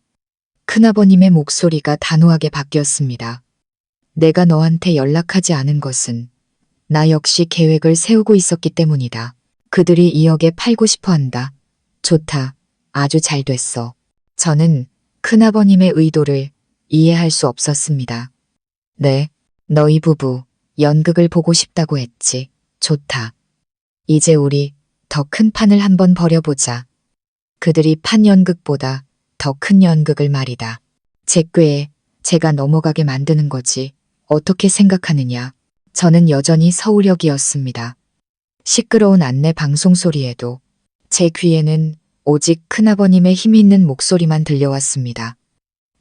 큰아버님의 목소리가 단호하게 바뀌었습니다. 내가 너한테 연락하지 않은 것은 나 역시 계획을 세우고 있었기 때문이다. 그들이 2억에 팔고 싶어 한다. 좋다. 아주 잘 됐어. 저는 큰아버님의 의도를 이해할 수 없었습니다. 네, 너희 부부 연극을 보고 싶다고 했지. 좋다. 이제 우리 더 큰 판을 한번 벌여보자. 그들이 판 연극보다 더 큰 연극을 말이다. 제 꾀에 제가 넘어가게 만드는 거지. 어떻게 생각하느냐. 저는 여전히 서울역이었습니다. 시끄러운 안내 방송 소리에도 제 귀에는 오직 큰아버님의 힘이 있는 목소리만 들려왔습니다.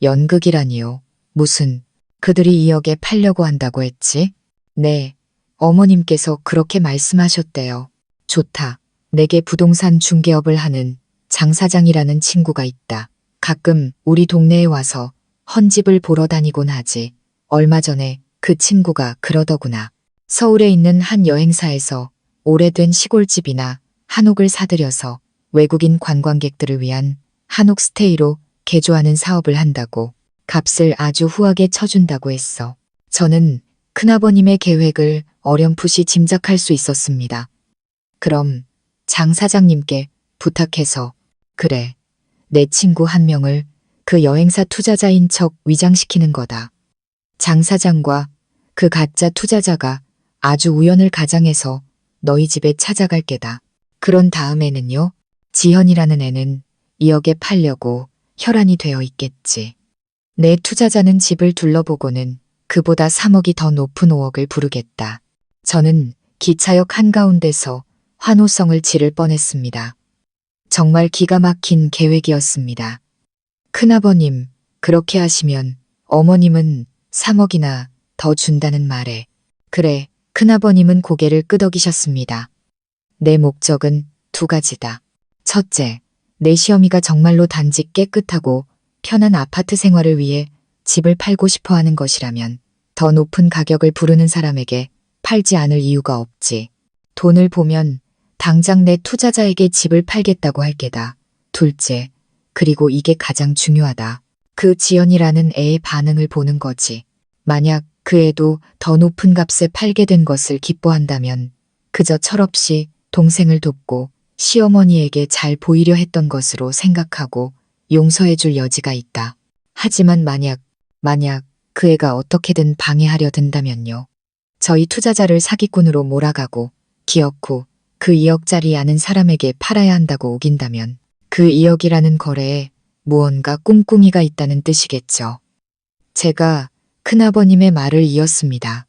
연극이라니요. 무슨 그들이 2억에 팔려고 한다고 했지? 네, 어머님께서 그렇게 말씀하셨대요. 좋다. 내게 부동산 중개업을 하는 장 사장이라는 친구가 있다. 가끔 우리 동네에 와서 헌집을 보러 다니곤 하지. 얼마 전에 그 친구가 그러더구나. 서울에 있는 한 여행사에서 오래된 시골집이나 한옥을 사들여서 외국인 관광객들을 위한 한옥 스테이로 개조하는 사업을 한다고. 값을 아주 후하게 쳐준다고 했어. 저는 큰아버님의 계획을 어렴풋이 짐작할 수 있었습니다. 그럼 장 사장님께 부탁해서 그래, 내 친구 한 명을 그 여행사 투자자인 척 위장시키는 거다. 장 사장과 그 가짜 투자자가 아주 우연을 가장해서 너희 집에 찾아갈 게다. 그런 다음에는요, 지현이라는 애는 2억에 팔려고 혈안이 되어 있겠지. 내 투자자는 집을 둘러보고는 그보다 3억이 더 높은 5억을 부르겠다. 저는 기차역 한가운데서 환호성을 지를 뻔했습니다. 정말 기가 막힌 계획이었습니다. 큰아버님, 그렇게 하시면 어머님은 3억이나 더 준다는 말에. 그래, 큰아버님은 고개를 끄덕이셨습니다. 내 목적은 두 가지다. 첫째, 내 시어미가 정말로 단지 깨끗하고 편한 아파트 생활을 위해 집을 팔고 싶어 하는 것이라면 더 높은 가격을 부르는 사람에게 팔지 않을 이유가 없지. 돈을 보면 당장 내 투자자에게 집을 팔겠다고 할 게다. 둘째, 그리고 이게 가장 중요하다. 그 지연이라는 애의 반응을 보는 거지. 만약 그 애도 더 높은 값에 팔게 된 것을 기뻐한다면 그저 철없이 동생을 돕고 시어머니에게 잘 보이려 했던 것으로 생각하고 용서해 줄 여지가 있다. 하지만 만약 그 애가 어떻게든 방해하려 든다면요. 저희 투자자를 사기꾼으로 몰아가고 기억 후 그 2억짜리 아는 사람에게 팔아야 한다고 우긴다면 그 2억이라는 거래에 무언가 꿍꿍이가 있다는 뜻이겠죠. 제가 큰아버님의 말을 이었습니다.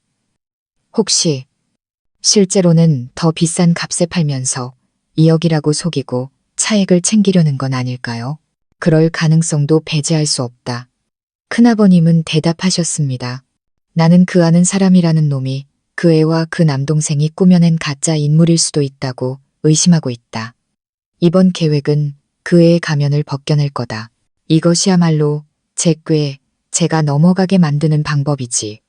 혹시 실제로는 더 비싼 값에 팔면서 2억이라고 속이고 차액을 챙기려는 건 아닐까요? 그럴 가능성도 배제할 수 없다. 큰아버님은 대답하셨습니다. 나는 그 아는 사람이라는 놈이 그 애와 그 남동생이 꾸며낸 가짜 인물일 수도 있다고 의심하고 있다. 이번 계획은 그 애의 가면을 벗겨낼 거다. 이것이야말로 제 꾀에 제가 넘어가게 만드는 방법이지.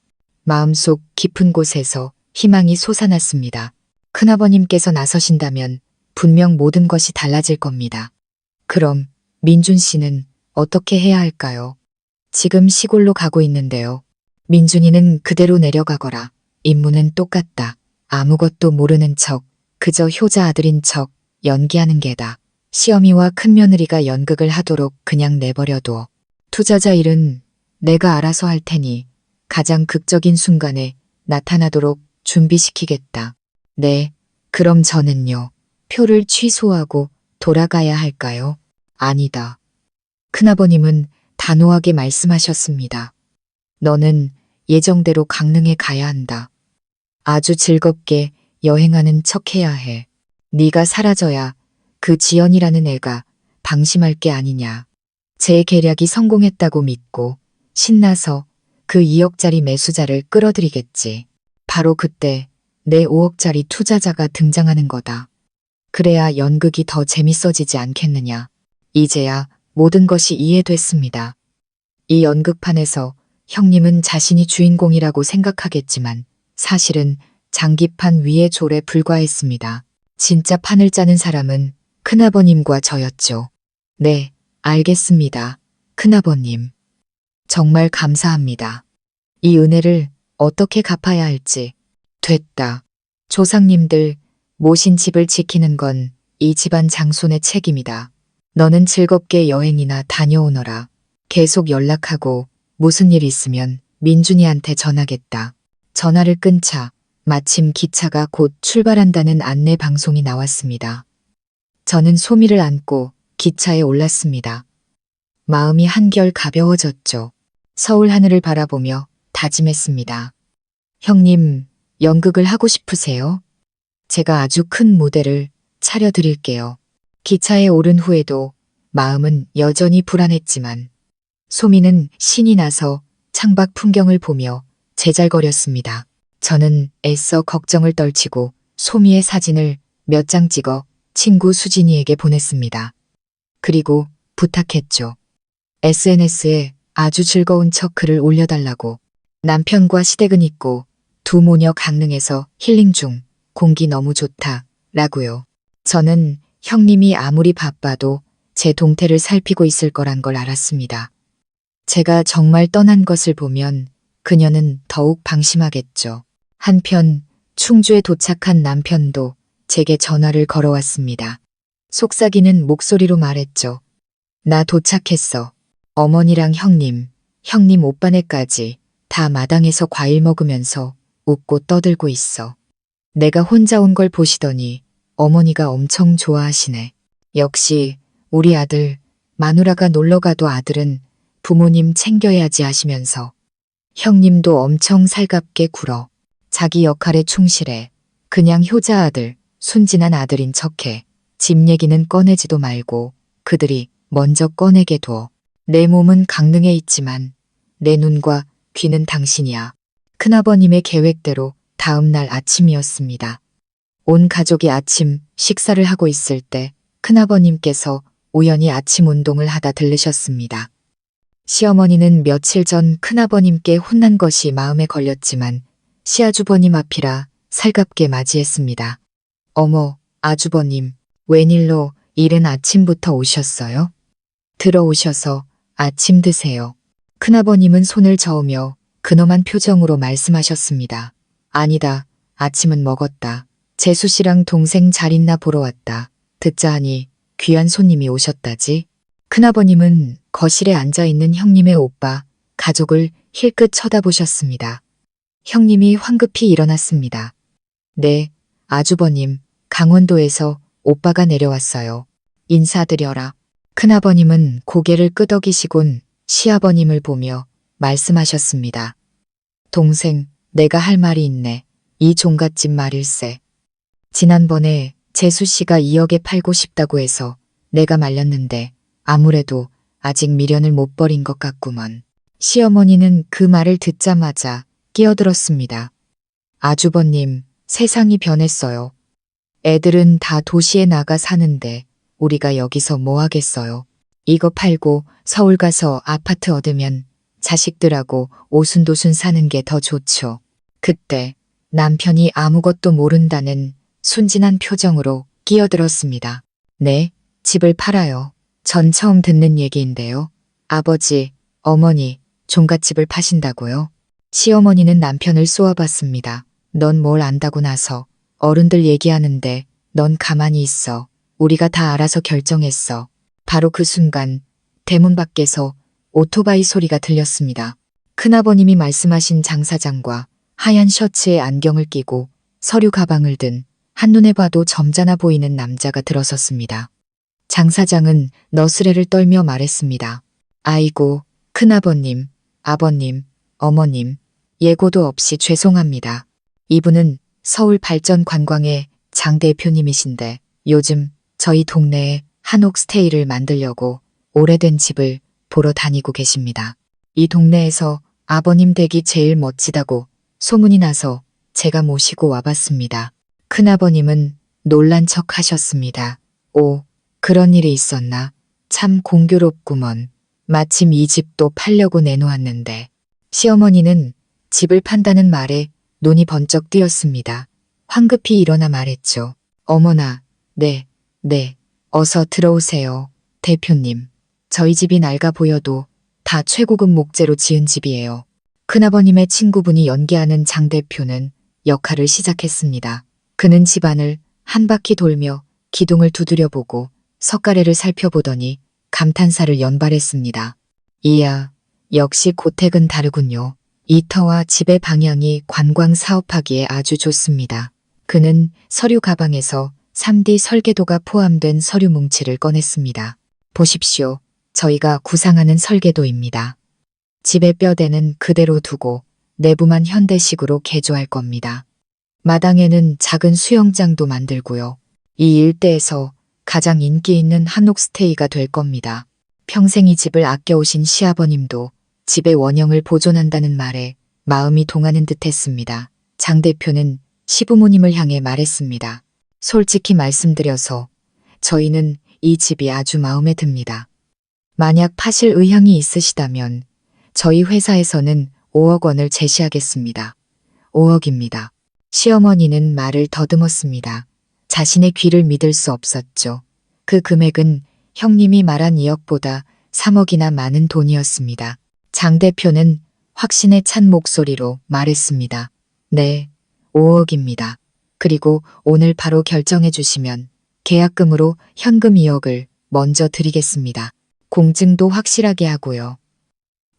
마음속 깊은 곳에서 희망이 솟아났습니다. 큰아버님께서 나서신다면 분명 모든 것이 달라질 겁니다. 그럼 민준 씨는 어떻게 해야 할까요? 지금 시골로 가고 있는데요. 민준이는 그대로 내려가거라. 임무는 똑같다. 아무것도 모르는 척, 그저 효자 아들인 척 연기하는 게다. 시어미와 큰며느리가 연극을 하도록 그냥 내버려둬. 투자자 일은 내가 알아서 할 테니 가장 극적인 순간에 나타나도록 준비시키겠다. 네, 그럼 저는요. 표를 취소하고 돌아가야 할까요? 아니다. 큰아버님은 단호하게 말씀하셨습니다. 너는 예정대로 강릉에 가야 한다. 아주 즐겁게 여행하는 척 해야 해. 네가 사라져야 그 지연이라는 애가 방심할 게 아니냐. 제 계략이 성공했다고 믿고 신나서 그 2억짜리 매수자를 끌어들이겠지. 바로 그때 내 5억짜리 투자자가 등장하는 거다. 그래야 연극이 더 재밌어지지 않겠느냐. 이제야 모든 것이 이해됐습니다. 이 연극판에서 형님은 자신이 주인공이라고 생각하겠지만 사실은 장기판 위의 졸에 불과했습니다. 진짜 판을 짜는 사람은 큰아버님과 저였죠. 네, 알겠습니다. 큰아버님. 정말 감사합니다. 이 은혜를 어떻게 갚아야 할지. 됐다. 조상님들 모신 집을 지키는 건 이 집안 장손의 책임이다. 너는 즐겁게 여행이나 다녀오너라. 계속 연락하고 무슨 일 있으면 민준이한테 전하겠다. 전화를 끊자 마침 기차가 곧 출발한다는 안내 방송이 나왔습니다. 저는 소미를 안고 기차에 올랐습니다. 마음이 한결 가벼워졌죠. 서울 하늘을 바라보며 다짐했습니다. 형님, 연극을 하고 싶으세요? 제가 아주 큰 무대를 차려드릴게요. 기차에 오른 후에도 마음은 여전히 불안했지만 소미는 신이 나서 창밖 풍경을 보며 제잘거렸습니다. 저는 애써 걱정을 떨치고 소미의 사진을 몇 장 찍어 친구 수진이에게 보냈습니다. 그리고 부탁했죠. SNS에 아주 즐거운 척 글을 올려달라고. 남편과 시댁은 있고 두 모녀 강릉에서 힐링 중, 공기 너무 좋다 라고요. 저는 형님이 아무리 바빠도 제 동태를 살피고 있을 거란 걸 알았습니다. 제가 정말 떠난 것을 보면 그녀는 더욱 방심하겠죠. 한편 충주에 도착한 남편도 제게 전화를 걸어왔습니다. 속삭이는 목소리로 말했죠. 나 도착했어. 어머니랑 형님 오빠네까지 다 마당에서 과일 먹으면서 웃고 떠들고 있어. 내가 혼자 온 걸 보시더니 어머니가 엄청 좋아하시네. 역시 우리 아들, 마누라가 놀러가도 아들은 부모님 챙겨야지 하시면서 형님도 엄청 살갑게 굴어. 자기 역할에 충실해. 그냥 효자 아들, 순진한 아들인 척해. 집 얘기는 꺼내지도 말고 그들이 먼저 꺼내게 둬. 내 몸은 강릉에 있지만 내 눈과 귀는 당신이야. 큰아버님의 계획대로 다음 날 아침이었습니다. 온 가족이 아침 식사를 하고 있을 때 큰아버님께서 우연히 아침 운동을 하다 들르셨습니다. 시어머니는 며칠 전 큰아버님께 혼난 것이 마음에 걸렸지만 시아주버님 앞이라 살갑게 맞이했습니다. 어머, 아주버님, 웬일로 이른 아침부터 오셨어요? 들어오셔서 아침 드세요. 큰아버님은 손을 저으며 근엄한 표정으로 말씀하셨습니다. 아니다, 아침은 먹었다. 재수 씨랑 동생 잘 있나 보러 왔다. 듣자 하니 귀한 손님이 오셨다지. 큰아버님은 거실에 앉아있는 형님의 오빠, 가족을 힐끗 쳐다보셨습니다. 형님이 황급히 일어났습니다. 네, 아주버님, 강원도에서 오빠가 내려왔어요. 인사드려라. 큰아버님은 고개를 끄덕이시곤 시아버님을 보며 말씀하셨습니다. 동생, 내가 할 말이 있네. 이 종갓집 말일세. 지난번에 재수 씨가 2억에 팔고 싶다고 해서 내가 말렸는데 아무래도 아직 미련을 못 버린 것 같구먼. 시어머니는 그 말을 듣자마자 끼어들었습니다. 아주버님, 세상이 변했어요. 애들은 다 도시에 나가 사는데 우리가 여기서 뭐 하겠어요. 이거 팔고 서울 가서 아파트 얻으면 자식들하고 오순도순 사는 게 더 좋죠. 그때 남편이 아무것도 모른다는 순진한 표정으로 끼어들었습니다. 네, 집을 팔아요. 전 처음 듣는 얘기인데요. 아버지, 어머니, 종갓집을 파신다고요? 시어머니는 남편을 쏘아봤습니다. 넌 뭘 안다고 나서 어른들 얘기하는데 넌 가만히 있어. 우리가 다 알아서 결정했어. 바로 그 순간 대문 밖에서 오토바이 소리가 들렸습니다. 큰아버님이 말씀하신 장 사장과 하얀 셔츠에 안경을 끼고 서류 가방을 든 한눈에 봐도 점잖아 보이는 남자가 들어섰습니다. 장 사장은 너스레를 떨며 말했습니다. 아이고, 큰아버님, 아버님, 어머님, 예고도 없이 죄송합니다. 이분은 서울 발전 관광의 장 대표님이신데 요즘 저희 동네에 한옥 스테이를 만들려고 오래된 집을 보러 다니고 계십니다. 이 동네에서 아버님 댁이 제일 멋지다고 소문이 나서 제가 모시고 와봤습니다. 큰아버님은 놀란 척 하셨습니다. 오, 그런 일이 있었나? 참 공교롭구먼. 마침 이 집도 팔려고 내놓았는데. 시어머니는 집을 판다는 말에 눈이 번쩍 뜨였습니다. 황급히 일어나 말했죠. 어머나, 네, 어서 들어오세요. 대표님, 저희 집이 낡아 보여도 다 최고급 목재로 지은 집이에요. 큰아버님의 친구분이 연기하는 장 대표는 역할을 시작했습니다. 그는 집안을 한 바퀴 돌며 기둥을 두드려보고 석가래를 살펴보더니 감탄사를 연발했습니다. 이야, 역시 고택은 다르군요. 이 터와 집의 방향이 관광 사업하기에 아주 좋습니다. 그는 서류 가방에서 3D 설계도가 포함된 서류 뭉치를 꺼냈습니다. 보십시오. 저희가 구상하는 설계도입니다. 집의 뼈대는 그대로 두고 내부만 현대식으로 개조할 겁니다. 마당에는 작은 수영장도 만들고요. 이 일대에서 가장 인기 있는 한옥 스테이가 될 겁니다. 평생 이 집을 아껴오신 시아버님도 집의 원형을 보존한다는 말에 마음이 동하는 듯 했습니다. 장 대표는 시부모님을 향해 말했습니다. 솔직히 말씀드려서 저희는 이 집이 아주 마음에 듭니다. 만약 파실 의향이 있으시다면 저희 회사에서는 5억 원을 제시하겠습니다. 5억입니다. 시어머니는 말을 더듬었습니다. 자신의 귀를 믿을 수 없었죠. 그 금액은 형님이 말한 2억보다 3억이나 많은 돈이었습니다. 장 대표는 확신에 찬 목소리로 말했습니다. 네, 5억입니다. 그리고 오늘 바로 결정해 주시면 계약금으로 현금 2억을 먼저 드리겠습니다. 공증도 확실하게 하고요.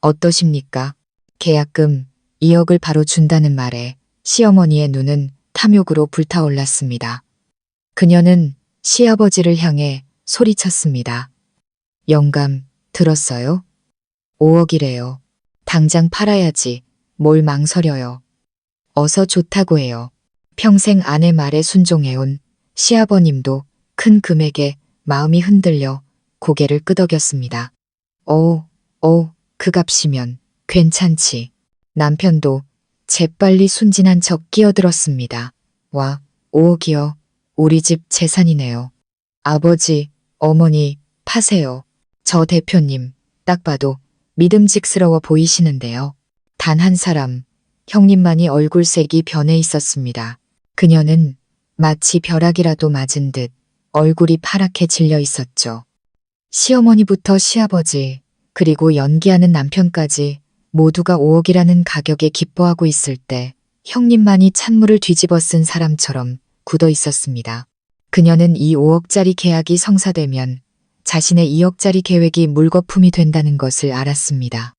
어떠십니까? 계약금 2억을 바로 준다는 말에 시어머니의 눈은 탐욕으로 불타올랐습니다. 그녀는 시아버지를 향해 소리쳤습니다. 영감, 들었어요? 5억이래요. 당장 팔아야지. 뭘 망설여요. 어서 좋다고 해요. 평생 아내 말에 순종해온 시아버님도 큰 금액에 마음이 흔들려 고개를 끄덕였습니다. 그 값이면 괜찮지. 남편도 재빨리 순진한 척 끼어들었습니다. 와, 5억이요. 우리 집 재산이네요. 아버지, 어머니, 파세요. 저 대표님, 딱 봐도 믿음직스러워 보이시는데요. 단 한 사람, 형님만이 얼굴색이 변해 있었습니다. 그녀는 마치 벼락이라도 맞은 듯 얼굴이 파랗게 질려 있었죠. 시어머니부터 시아버지, 그리고 연기하는 남편까지 모두가 5억이라는 가격에 기뻐하고 있을 때 형님만이 찬물을 뒤집어 쓴 사람처럼 굳어 있었습니다. 그녀는 이 5억짜리 계약이 성사되면 자신의 2억짜리 계획이 물거품이 된다는 것을 알았습니다.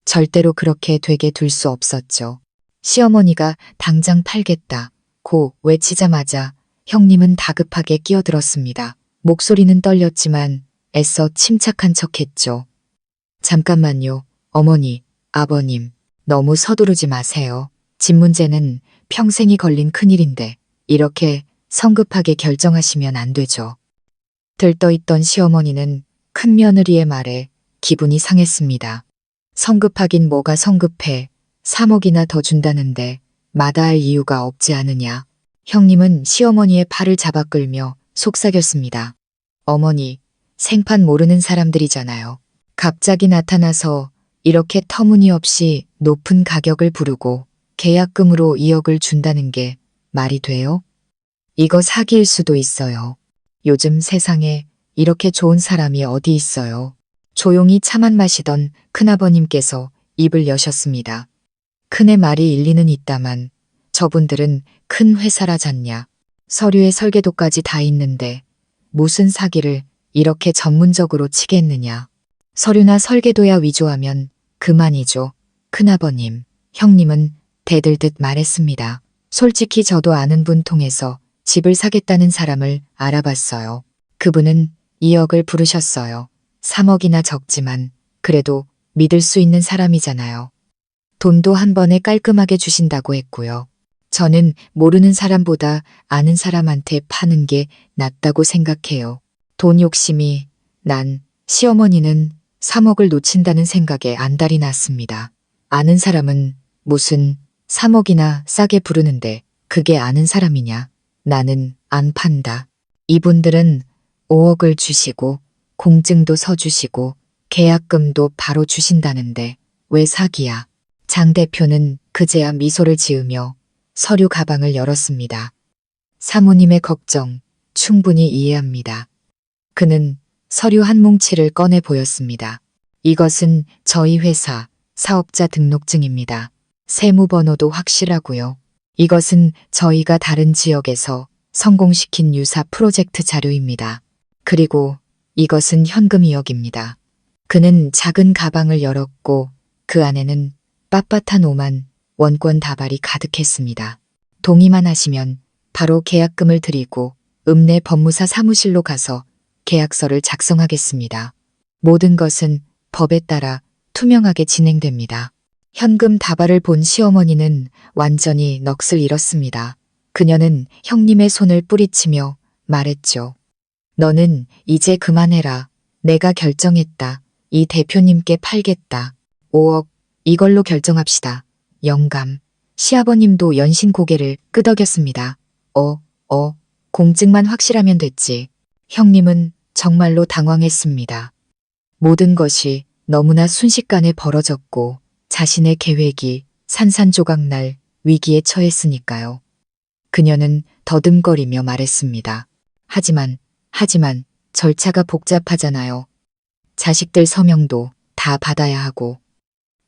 절대로 그렇게 되게 둘 수 없었죠. 시어머니가 당장 팔겠다 고 외치자마자 형님은 다급하게 끼어들었습니다. 목소리는 떨렸지만 애써 침착한 척했죠. 잠깐만요, 어머니, 아버님. 너무 서두르지 마세요. 집 문제는 평생이 걸린 큰일인데 이렇게 성급하게 결정하시면 안 되죠. 들떠있던 시어머니는 큰며느리의 말에 기분이 상했습니다. 성급하긴 뭐가 성급해. 3억이나 더 준다는데 마다할 이유가 없지 않으냐. 형님은 시어머니의 팔을 잡아 끌며 속삭였습니다. 어머니, 생판 모르는 사람들이잖아요. 갑자기 나타나서 이렇게 터무니없이 높은 가격을 부르고 계약금으로 2억을 준다는 게 말이 돼요? 이거 사기일 수도 있어요. 요즘 세상에 이렇게 좋은 사람이 어디 있어요. 조용히 차만 마시던 큰아버님께서 입을 여셨습니다. 큰애 말이 일리는 있다만 저분들은 큰 회사라잖냐. 서류에 설계도까지 다 있는데 무슨 사기를 이렇게 전문적으로 치겠느냐. 서류나 설계도야 위조하면 그만이죠. 큰아버님, 형님은 대들듯 말했습니다. 솔직히 저도 아는 분 통해서 집을 사겠다는 사람을 알아봤어요. 그분은 2억을 부르셨어요. 3억이나 적지만 그래도 믿을 수 있는 사람이잖아요. 돈도 한 번에 깔끔하게 주신다고 했고요. 저는 모르는 사람보다 아는 사람한테 파는 게 낫다고 생각해요. 돈 욕심이 난 시어머니는 3억을 놓친다는 생각에 안달이 났습니다. 아는 사람은 무슨 3억이나 싸게 부르는데 그게 아는 사람이냐. 나는 안 판다. 이분들은 5억을 주시고 공증도 서주시고 계약금도 바로 주신다는데 왜 사기야. 장 대표는 그제야 미소를 지으며 서류 가방을 열었습니다. 사모님의 걱정 충분히 이해합니다. 그는 서류 한 뭉치를 꺼내 보였습니다. 이것은 저희 회사 사업자 등록증입니다. 세무번호도 확실하고요. 이것은 저희가 다른 지역에서 성공시킨 유사 프로젝트 자료입니다. 그리고 이것은 현금 2억입니다. 그는 작은 가방을 열었고 그 안에는 빳빳한 5만 원권 다발이 가득했습니다. 동의만 하시면 바로 계약금을 드리고 읍내 법무사 사무실로 가서 계약서를 작성하겠습니다. 모든 것은 법에 따라 투명하게 진행됩니다. 현금 다발을 본 시어머니는 완전히 넋을 잃었습니다. 그녀는 형님의 손을 뿌리치며 말했죠. 너는 이제 그만해라. 내가 결정했다. 이 대표님께 팔겠다. 5억 이걸로 결정합시다. 영감. 시아버님도 연신 고개를 끄덕였습니다. 공증만 확실하면 됐지. 형님은 정말로 당황했습니다. 모든 것이 너무나 순식간에 벌어졌고 자신의 계획이 산산조각날 위기에 처했으니까요. 그녀는 더듬거리며 말했습니다. 하지만 절차가 복잡하잖아요. 자식들 서명도 다 받아야 하고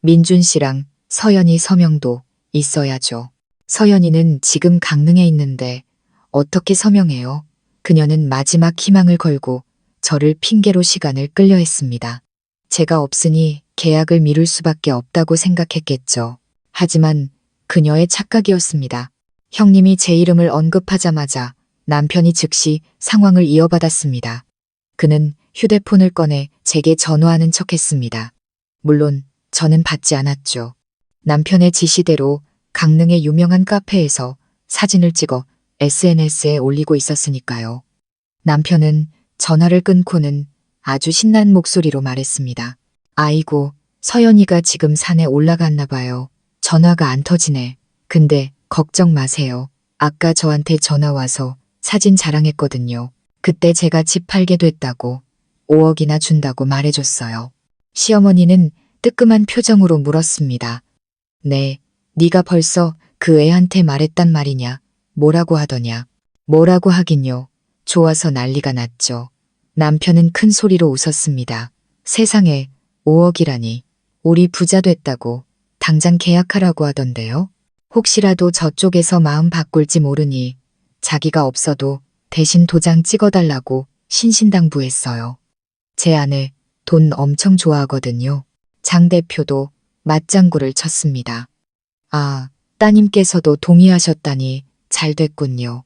민준 씨랑 서연이 서명도 있어야죠. 서연이는 지금 강릉에 있는데 어떻게 서명해요? 그녀는 마지막 희망을 걸고 저를 핑계로 시간을 끌려 했습니다. 제가 없으니 계약을 미룰 수밖에 없다고 생각했겠죠. 하지만 그녀의 착각이었습니다. 형님이 제 이름을 언급하자마자 남편이 즉시 상황을 이어받았습니다. 그는 휴대폰을 꺼내 제게 전화하는 척했습니다. 물론 저는 받지 않았죠. 남편의 지시대로 강릉의 유명한 카페에서 사진을 찍어 SNS에 올리고 있었으니까요. 남편은 전화를 끊고는 아주 신난 목소리로 말했습니다. 아이고, 서연이가 지금 산에 올라갔나 봐요. 전화가 안 터지네. 근데 걱정 마세요. 아까 저한테 전화 와서 사진 자랑했거든요. 그때 제가 집 팔게 됐다고 5억이나 준다고 말해줬어요. 시어머니는 뜨끔한 표정으로 물었습니다. 네, 네가 벌써 그 애한테 말했단 말이냐? 뭐라고 하더냐? 뭐라고 하긴요. 좋아서 난리가 났죠. 남편은 큰 소리로 웃었습니다. 세상에 5억이라니. 우리 부자 됐다고 당장 계약하라고 하던데요. 혹시라도 저쪽에서 마음 바꿀지 모르니 자기가 없어도 대신 도장 찍어달라고 신신당부했어요. 제 아내 돈 엄청 좋아하거든요. 장 대표도 맞장구를 쳤습니다. 아, 따님께서도 동의하셨다니 잘 됐군요.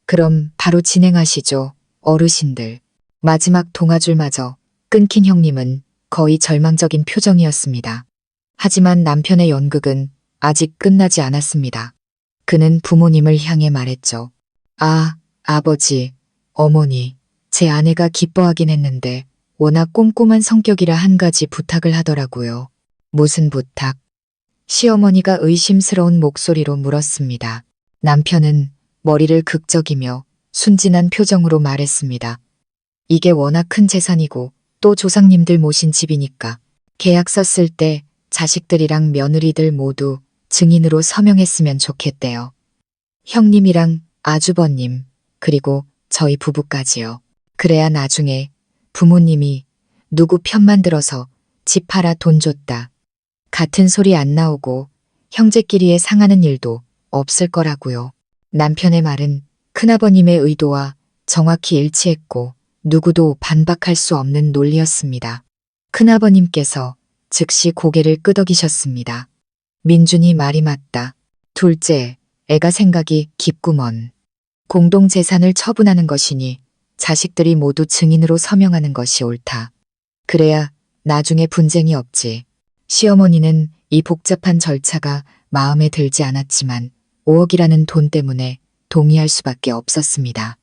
그럼 바로 진행하시죠, 어르신들. 마지막 동아줄마저 끊긴 형님은 거의 절망적인 표정이었습니다. 하지만 남편의 연극은 아직 끝나지 않았습니다. 그는 부모님을 향해 말했죠. 아, 아버지, 어머니, 제 아내가 기뻐하긴 했는데 워낙 꼼꼼한 성격이라 한 가지 부탁을 하더라고요. 무슨 부탁? 시어머니가 의심스러운 목소리로 물었습니다. 남편은 머리를 극적이며 순진한 표정으로 말했습니다. 이게 워낙 큰 재산이고 또 조상님들 모신 집이니까 계약서 쓸 때 자식들이랑 며느리들 모두 증인으로 서명했으면 좋겠대요. 형님이랑 아주버님, 그리고 저희 부부까지요. 그래야 나중에 부모님이 누구 편만 들어서 집 팔아 돈 줬다. 같은 소리 안 나오고 형제끼리에 상하는 일도 없을 거라고요. 남편의 말은 큰아버님의 의도와 정확히 일치했고 누구도 반박할 수 없는 논리였습니다. 큰아버님께서 즉시 고개를 끄덕이셨습니다. 민준이 말이 맞다. 둘째, 애가 생각이 깊구먼. 공동재산을 처분하는 것이니 자식들이 모두 증인으로 서명하는 것이 옳다. 그래야 나중에 분쟁이 없지. 시어머니는 이 복잡한 절차가 마음에 들지 않았지만 5억이라는 돈 때문에 동의할 수밖에 없었습니다.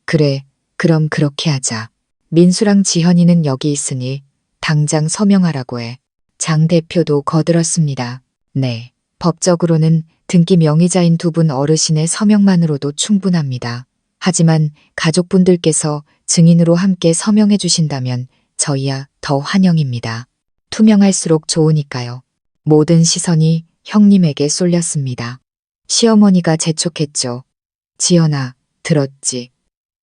그래, 그럼 그렇게 하자. 민수랑 지현이는 여기 있으니 당장 서명하라고 해. 장 대표도 거들었습니다. 네, 법적으로는 등기 명의자인 두 분 어르신의 서명만으로도 충분합니다. 하지만 가족분들께서 증인으로 함께 서명해 주신다면 저희야 더 환영입니다. 투명할수록 좋으니까요. 모든 시선이 형님에게 쏠렸습니다. 시어머니가 재촉했죠. 지연아, 들었지?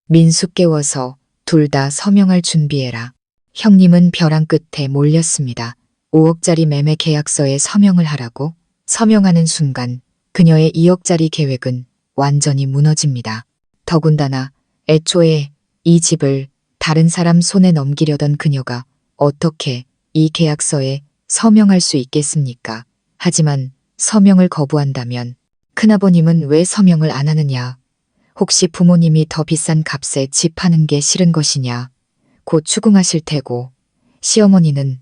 민수 깨워서 둘 다 서명할 준비해라. 형님은 벼랑 끝에 몰렸습니다. 5억짜리 매매 계약서에 서명을 하라고? 서명하는 순간 그녀의 2억짜리 계획은 완전히 무너집니다. 더군다나 애초에 이 집을 다른 사람 손에 넘기려던 그녀가 어떻게 이 계약서에 서명할 수 있겠습니까? 하지만 서명을 거부한다면 큰아버님은 왜 서명을 안 하느냐? 혹시 부모님이 더 비싼 값에 집 파는 게 싫은 것이냐? 곧 추궁하실 테고 시어머니는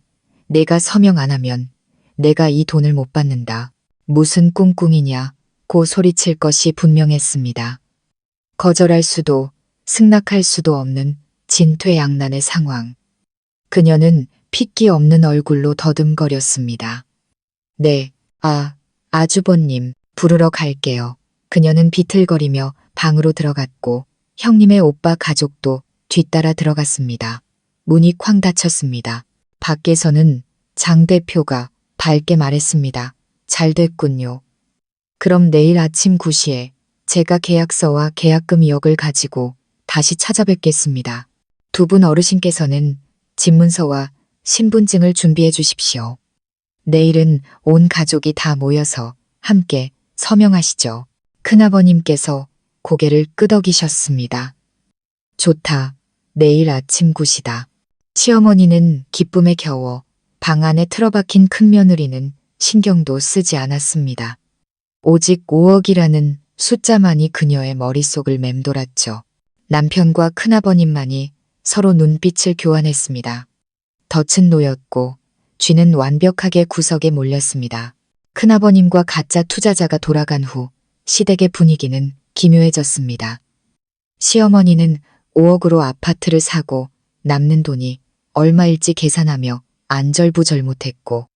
내가 서명 안 하면 내가 이 돈을 못 받는다. 무슨 꿍꿍이냐? 고 소리칠 것이 분명했습니다. 거절할 수도 승낙할 수도 없는 진퇴양난의 상황. 그녀는 핏기 없는 얼굴로 더듬거렸습니다. 네, 아주버님, 부르러 갈게요. 그녀는 비틀거리며 방으로 들어갔고 형님의 오빠 가족도 뒤따라 들어갔습니다. 문이 쾅 닫혔습니다. 밖에서는 장 대표가 밝게 말했습니다. 잘 됐군요. 그럼 내일 아침 9시에 제가 계약서와 계약금 2억을 가지고 다시 찾아뵙겠습니다. 두 분 어르신께서는 집문서와 신분증을 준비해 주십시오. 내일은 온 가족이 다 모여서 함께 서명하시죠. 큰아버님께서 고개를 끄덕이셨습니다. 좋다. 내일 아침 9시다. 시어머니는 기쁨에 겨워 방 안에 틀어박힌 큰며느리는 신경도 쓰지 않았습니다. 오직 5억이라는 숫자만이 그녀의 머릿속을 맴돌았죠. 남편과 큰아버님만이 서로 눈빛을 교환했습니다. 덫은 놓였고 쥐는 완벽하게 구석에 몰렸습니다. 큰아버님과 가짜 투자자가 돌아간 후 시댁의 분위기는 기묘해졌습니다. 시어머니는 5억으로 아파트를 사고 남는 돈이 얼마일지 계산하며 안절부절 못했고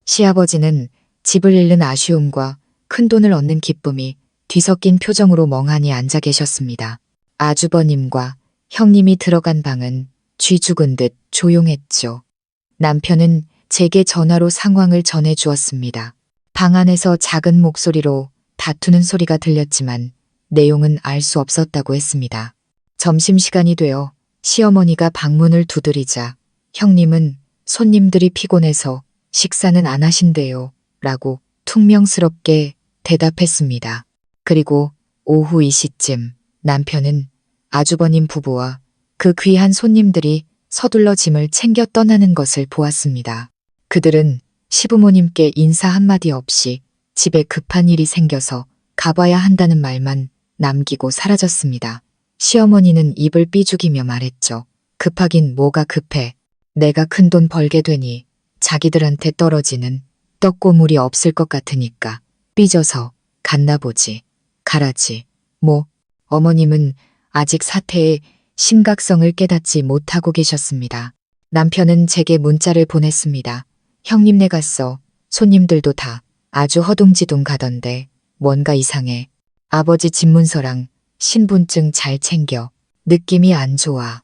시아버지는 집을 잃는 아쉬움과 큰돈을 얻는 기쁨이 뒤섞인 표정으로 멍하니 앉아 계셨습니다. 아주버님과 형님이 들어간 방은 쥐 죽은 듯 조용했죠. 남편은 제게 전화로 상황을 전해 주었습니다. 방 안에서 작은 목소리로 다투는 소리가 들렸지만 내용은 알 수 없었다고 했습니다. 점심시간이 되어 시어머니가 방문을 두드리자 형님은 손님들이 피곤해서 식사는 안 하신대요 라고 퉁명스럽게 대답했습니다. 그리고 오후 2시쯤 남편은 아주버님 부부와 그 귀한 손님들이 서둘러 짐을 챙겨 떠나는 것을 보았습니다. 그들은 시부모님께 인사 한마디 없이 집에 급한 일이 생겨서 가봐야 한다는 말만 남기고 사라졌습니다. 시어머니는 입을 삐죽이며 말했죠. 급하긴 뭐가 급해. 내가 큰돈 벌게 되니 자기들한테 떨어지는 떡고물이 없을 것 같으니까 삐져서 갔나 보지. 가라지. 뭐. 어머님은 아직 사태의 심각성을 깨닫지 못하고 계셨습니다. 남편은 제게 문자를 보냈습니다. 형님네 갔어. 손님들도 다 아주 허둥지둥 가던데 뭔가 이상해. 아버지 집문서랑 신분증 잘 챙겨. 느낌이 안 좋아.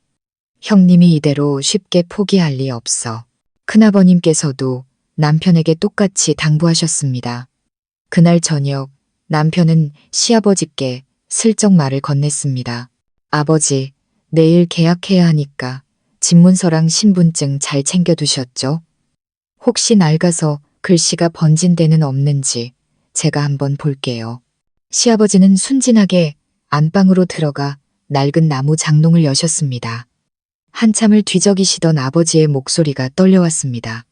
형님이 이대로 쉽게 포기할 리 없어. 큰아버님께서도 남편에게 똑같이 당부하셨습니다. 그날 저녁 남편은 시아버지께 슬쩍 말을 건넸습니다. 아버지, 내일 계약해야 하니까 집문서랑 신분증 잘 챙겨두셨죠? 혹시 낡아서 글씨가 번진 데는 없는지 제가 한번 볼게요. 시아버지는 순진하게 안방으로 들어가 낡은 나무 장롱을 여셨습니다. 한참을 뒤적이시던 아버지의 목소리가 떨려왔습니다.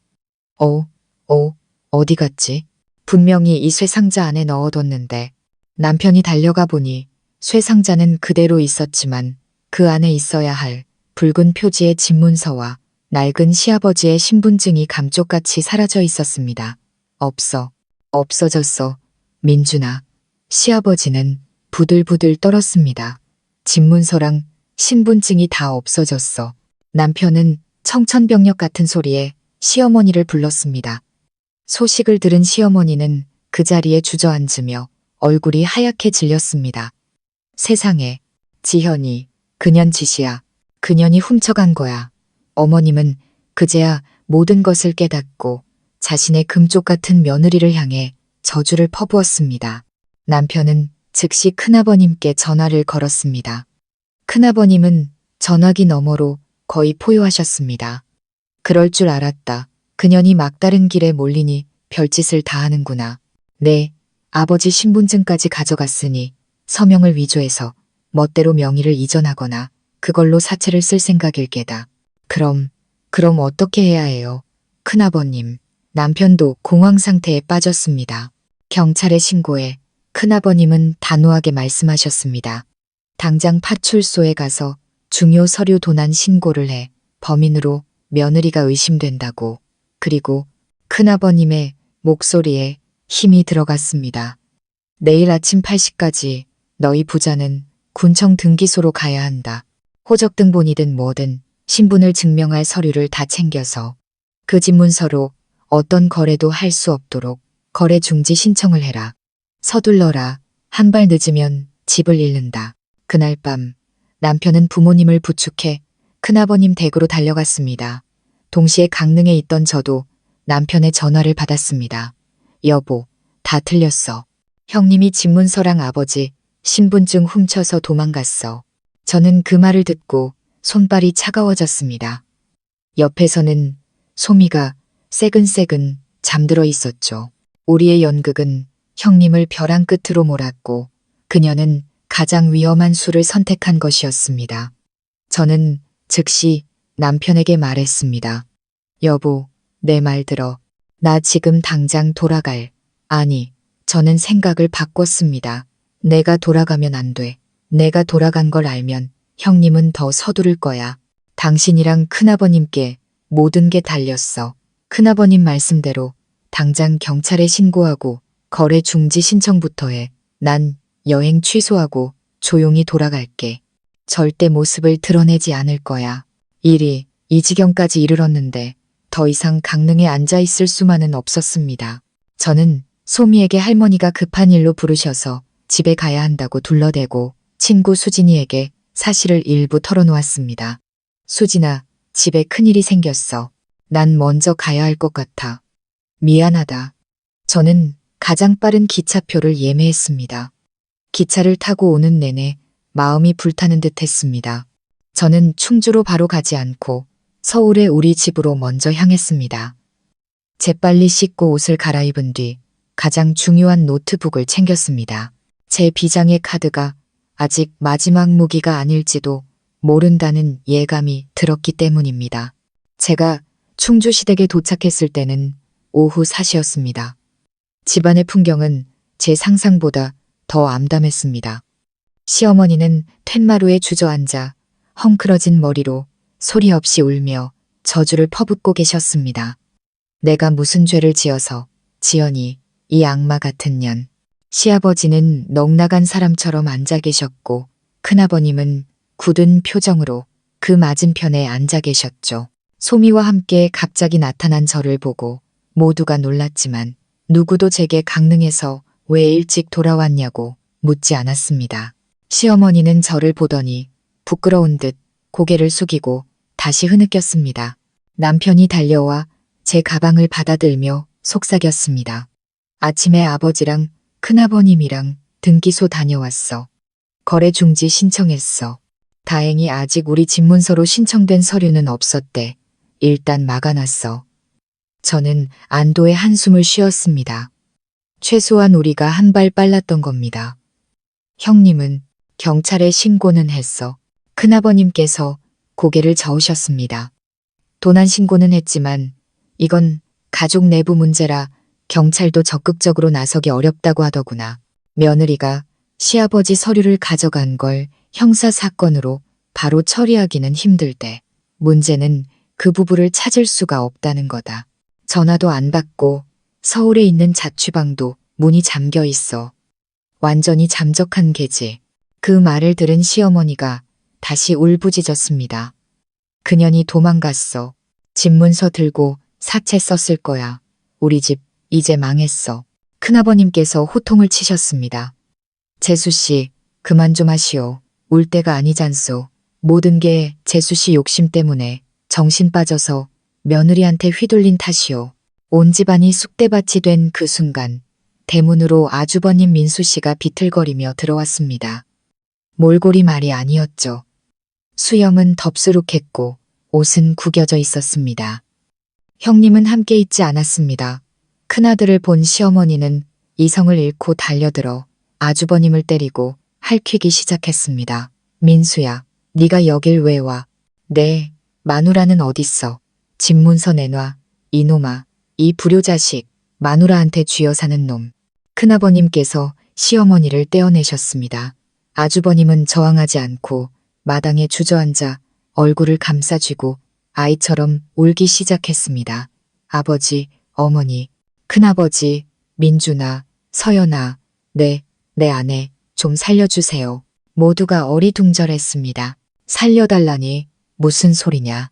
어디 갔지? 분명히 이 쇠상자 안에 넣어뒀는데. 남편이 달려가 보니 쇠상자는 그대로 있었지만 그 안에 있어야 할 붉은 표지의 집문서와 낡은 시아버지의 신분증이 감쪽같이 사라져 있었습니다. 없어졌어. 민준아. 시아버지는 부들부들 떨었습니다. 집문서랑 신분증이 다 없어졌어. 남편은 청천벽력 같은 소리에 시어머니를 불렀습니다. 소식을 들은 시어머니는 그 자리에 주저앉으며 얼굴이 하얗게 질렸습니다. 세상에, 지현이, 그년 짓이야. 그년이 훔쳐간 거야. 어머님은 그제야 모든 것을 깨닫고 자신의 금쪽 같은 며느리를 향해 저주를 퍼부었습니다. 남편은 즉시 큰아버님께 전화를 걸었습니다. 큰아버님은 전화기 너머로 거의 포효하셨습니다. 그럴 줄 알았다. 그년이 막다른 길에 몰리니 별짓을 다 하는구나. 네, 아버지 신분증까지 가져갔으니 서명을 위조해서 멋대로 명의를 이전하거나 그걸로 사채를 쓸 생각일 게다. 그럼 어떻게 해야 해요? 큰아버님, 남편도 공황 상태에 빠졌습니다. 경찰에 신고해. 큰아버님은 단호하게 말씀하셨습니다. 당장 파출소에 가서 중요 서류 도난 신고를 해. 범인으로 며느리가 의심된다고. 그리고 큰아버님의 목소리에 힘이 들어갔습니다. 내일 아침 8시까지 너희 부자는 군청 등기소로 가야 한다. 호적등본이든 뭐든 신분을 증명할 서류를 다 챙겨서 그 집문서로 어떤 거래도 할 수 없도록 거래 중지 신청을 해라. 서둘러라. 한 발 늦으면 집을 잃는다. 그날 밤 남편은 부모님을 부축해 큰아버님 댁으로 달려갔습니다. 동시에 강릉에 있던 저도 남편의 전화를 받았습니다. 여보, 다 틀렸어. 형님이 집문서랑 아버지 신분증 훔쳐서 도망갔어. 저는 그 말을 듣고 손발이 차가워졌습니다. 옆에서는 소미가 새근새근 잠들어 있었죠. 우리의 연극은 형님을 벼랑 끝으로 몰았고 그녀는 가장 위험한 수를 선택한 것이었습니다. 저는 즉시 남편에게 말했습니다. 여보, 내 말 들어. 나 지금 당장 돌아갈. 아니, 저는 생각을 바꿨습니다. 내가 돌아가면 안 돼. 내가 돌아간 걸 알면 형님은 더 서두를 거야. 당신이랑 큰아버님께 모든 게 달렸어. 큰아버님 말씀대로 당장 경찰에 신고하고 거래 중지 신청부터 해. 난 여행 취소하고 조용히 돌아갈게. 절대 모습을 드러내지 않을 거야. 일이 이 지경까지 이르렀는데 더 이상 강릉에 앉아 있을 수만은 없었습니다. 저는 소미에게 할머니가 급한 일로 부르셔서 집에 가야 한다고 둘러대고 친구 수진이에게 사실을 일부 털어놓았습니다. 수진아, 집에 큰일이 생겼어. 난 먼저 가야 할 것 같아. 미안하다. 저는 가장 빠른 기차표를 예매했습니다. 기차를 타고 오는 내내 마음이 불타는 듯 했습니다. 저는 충주로 바로 가지 않고 서울의 우리 집으로 먼저 향했습니다. 재빨리 씻고 옷을 갈아입은 뒤 가장 중요한 노트북을 챙겼습니다. 제 비장의 카드가 아직 마지막 무기가 아닐지도 모른다는 예감이 들었기 때문입니다. 제가 충주시댁에 도착했을 때는 오후 4시였습니다. 집안의 풍경은 제 상상보다 더 암담했습니다. 시어머니는 툇마루에 주저앉아 헝클어진 머리로 소리 없이 울며 저주를 퍼붓고 계셨습니다. 내가 무슨 죄를 지어서 지연이 이 악마 같은 년. 시아버지는 넋나간 사람처럼 앉아 계셨고 큰아버님은 굳은 표정으로 그 맞은편에 앉아 계셨죠. 소미와 함께 갑자기 나타난 저를 보고 모두가 놀랐지만 누구도 제게 강릉에서 왜 일찍 돌아왔냐고 묻지 않았습니다. 시어머니는 저를 보더니 부끄러운 듯 고개를 숙이고 다시 흐느꼈습니다. 남편이 달려와 제 가방을 받아들며 속삭였습니다. 아침에 아버지랑 큰아버님이랑 등기소 다녀왔어. 거래 중지 신청했어. 다행히 아직 우리 집문서로 신청된 서류는 없었대. 일단 막아놨어. 저는 안도의 한숨을 쉬었습니다. 최소한 우리가 한 발 빨랐던 겁니다. 형님은 경찰에 신고는 했어. 큰아버님께서 고개를 저으셨습니다. 도난 신고는 했지만 이건 가족 내부 문제라 경찰도 적극적으로 나서기 어렵다고 하더구나. 며느리가 시아버지 서류를 가져간 걸 형사사건으로 바로 처리하기는 힘들대. 문제는 그 부부를 찾을 수가 없다는 거다. 전화도 안 받고 서울에 있는 자취방도 문이 잠겨 있어. 완전히 잠적한 개지. 그 말을 들은 시어머니가 다시 울부짖었습니다. 그년이 도망갔어. 집문서 들고 사채 썼을 거야. 우리 집 이제 망했어. 큰아버님께서 호통을 치셨습니다. 재수씨, 그만 좀 하시오. 울 때가 아니잖소. 모든 게 재수씨 욕심 때문에 정신 빠져서 며느리한테 휘둘린 탓이오. 온 집안이 쑥대밭이 된 그 순간 대문으로 아주버님 민수씨가 비틀거리며 들어왔습니다. 몰골이 말이 아니었죠. 수염은 덥수룩했고 옷은 구겨져 있었습니다. 형님은 함께 있지 않았습니다. 큰아들을 본 시어머니는 이성을 잃고 달려들어 아주버님을 때리고 할퀴기 시작했습니다. 민수야, 네가 여길 왜 와? 네, 마누라는 어딨어? 집문서 내놔. 이놈아, 이 불효자식, 마누라한테 쥐어 사는 놈. 큰아버님께서 시어머니를 떼어내셨습니다. 아주버님은 저항하지 않고 마당에 주저앉아 얼굴을 감싸쥐고 아이처럼 울기 시작했습니다. 아버지, 어머니, 큰아버지, 민준아, 서연아, 내 아내 좀 살려주세요. 모두가 어리둥절했습니다. 살려달라니 무슨 소리냐.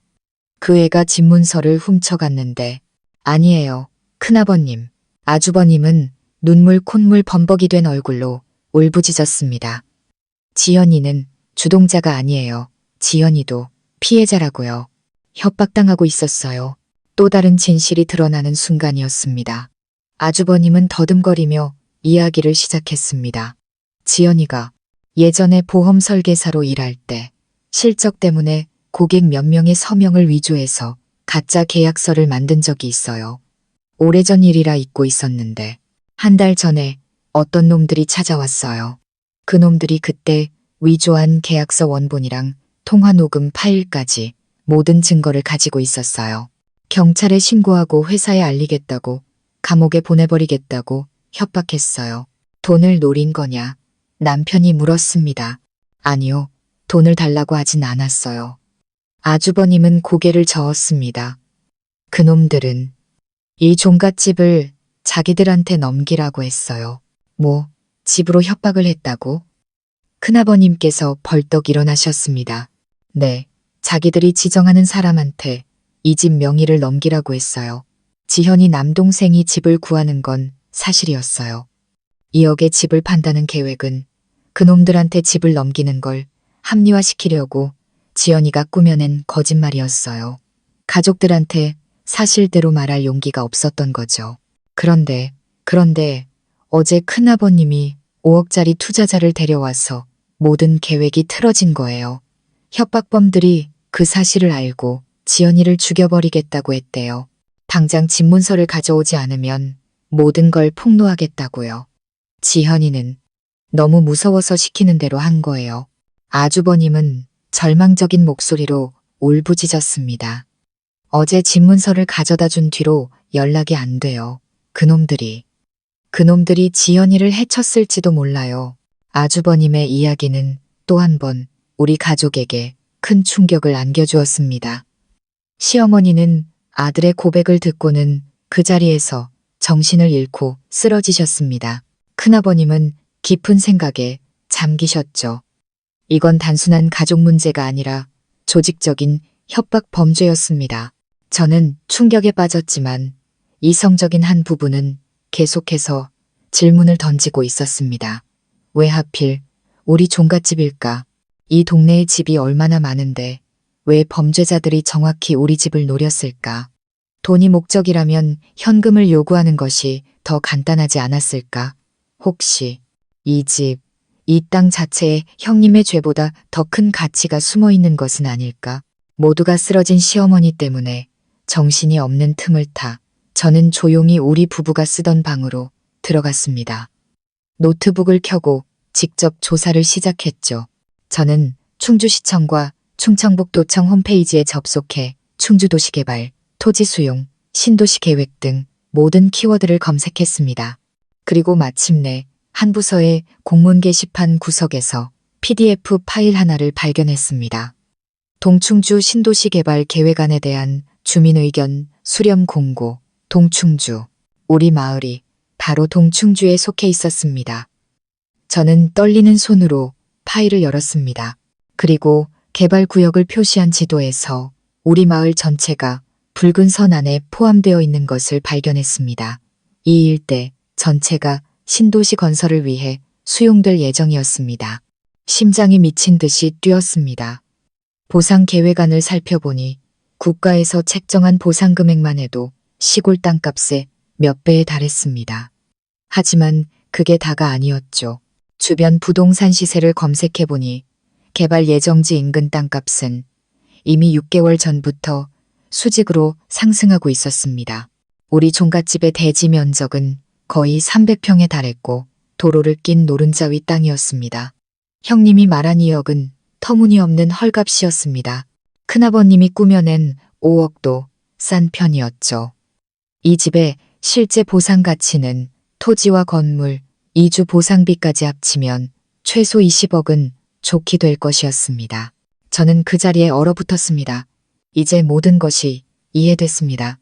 그 애가 집문서를 훔쳐갔는데. 아니에요. 큰아버님. 아주버님은 눈물 콧물 범벅이 된 얼굴로 울부짖었습니다. 지연이는 주동자가 아니에요. 지연이도 피해자라고요. 협박당하고 있었어요. 또 다른 진실이 드러나는 순간이었습니다. 아주버님은 더듬거리며 이야기를 시작했습니다. 지연이가 예전에 보험 설계사로 일할 때 실적 때문에 고객 몇 명의 서명을 위조해서 가짜 계약서를 만든 적이 있어요. 오래전 일이라 잊고 있었는데 한 달 전에 어떤 놈들이 찾아왔어요. 그 놈들이 그때 위조한 계약서 원본이랑 통화 녹음 파일까지 모든 증거를 가지고 있었어요. 경찰에 신고하고 회사에 알리겠다고 감옥에 보내버리겠다고 협박했어요. 돈을 노린 거냐? 남편이 물었습니다. 아니요. 돈을 달라고 하진 않았어요. 아주버님은 고개를 저었습니다. 그놈들은 이 종갓집을 자기들한테 넘기라고 했어요. 뭐, 집으로 협박을 했다고? 큰아버님께서 벌떡 일어나셨습니다. 네, 자기들이 지정하는 사람한테 이 집 명의를 넘기라고 했어요. 지현이 남동생이 집을 구하는 건 사실이었어요. 2억의 집을 판다는 계획은 그놈들한테 집을 넘기는 걸 합리화시키려고 지연이가 꾸며낸 거짓말이었어요. 가족들한테 사실대로 말할 용기가 없었던 거죠. 그런데 어제 큰아버님이 5억짜리 투자자를 데려와서 모든 계획이 틀어진 거예요. 협박범들이 그 사실을 알고 지연이를 죽여버리겠다고 했대요. 당장 집문서를 가져오지 않으면 모든 걸 폭로하겠다고요. 지현이는 너무 무서워서 시키는 대로 한 거예요. 아주버님은 절망적인 목소리로 울부짖었습니다. 어제 집문서를 가져다 준 뒤로 연락이 안 돼요. 그놈들이 지연이를 해쳤을지도 몰라요. 아주버님의 이야기는 또 한 번 우리 가족에게 큰 충격을 안겨주었습니다. 시어머니는 아들의 고백을 듣고는 그 자리에서 정신을 잃고 쓰러지셨습니다. 큰아버님은 깊은 생각에 잠기셨죠. 이건 단순한 가족 문제가 아니라 조직적인 협박 범죄였습니다. 저는 충격에 빠졌지만 이성적인 한 부부는 계속해서 질문을 던지고 있었습니다. 왜 하필 우리 종갓집일까? 이 동네에 집이 얼마나 많은데 왜 범죄자들이 정확히 우리 집을 노렸을까? 돈이 목적이라면 현금을 요구하는 것이 더 간단하지 않았을까? 혹시 이 집, 이 땅 자체에 형님의 죄보다 더 큰 가치가 숨어 있는 것은 아닐까? 모두가 쓰러진 시어머니 때문에 정신이 없는 틈을 타 저는 조용히 우리 부부가 쓰던 방으로 들어갔습니다. 노트북을 켜고 직접 조사를 시작했죠. 저는 충주시청과 충청북도청 홈페이지에 접속해 충주도시개발, 토지수용, 신도시 계획 등 모든 키워드를 검색했습니다. 그리고 마침내 한 부서의 공문 게시판 구석에서 PDF 파일 하나를 발견했습니다. 동충주 신도시 개발 계획안에 대한 주민의견 수렴 공고, 동충주. 우리 마을이 바로 동충주에 속해 있었습니다. 저는 떨리는 손으로 파일을 열었습니다. 그리고 개발구역을 표시한 지도에서 우리 마을 전체가 붉은 선 안에 포함되어 있는 것을 발견했습니다. 이 일대 전체가 신도시 건설을 위해 수용될 예정이었습니다. 심장이 미친 듯이 뛰었습니다. 보상 계획안을 살펴보니 국가에서 책정한 보상 금액만 해도 시골 땅값의 몇 배에 달했습니다. 하지만 그게 다가 아니었죠. 주변 부동산 시세를 검색해보니 개발 예정지 인근 땅값은 이미 6개월 전부터 수직으로 상승하고 있었습니다. 우리 종갓집의 대지 면적은 거의 300평에 달했고 도로를 낀 노른자 위 땅이었습니다. 형님이 말한 2억은 터무니없는 헐값이었습니다. 큰아버님이 꾸며낸 5억도 싼 편이었죠. 이 집의 실제 보상 가치는 토지와 건물, 이주 보상비까지 합치면 최소 20억은 좋게 될 것이었습니다. 저는 그 자리에 얼어붙었습니다. 이제 모든 것이 이해됐습니다.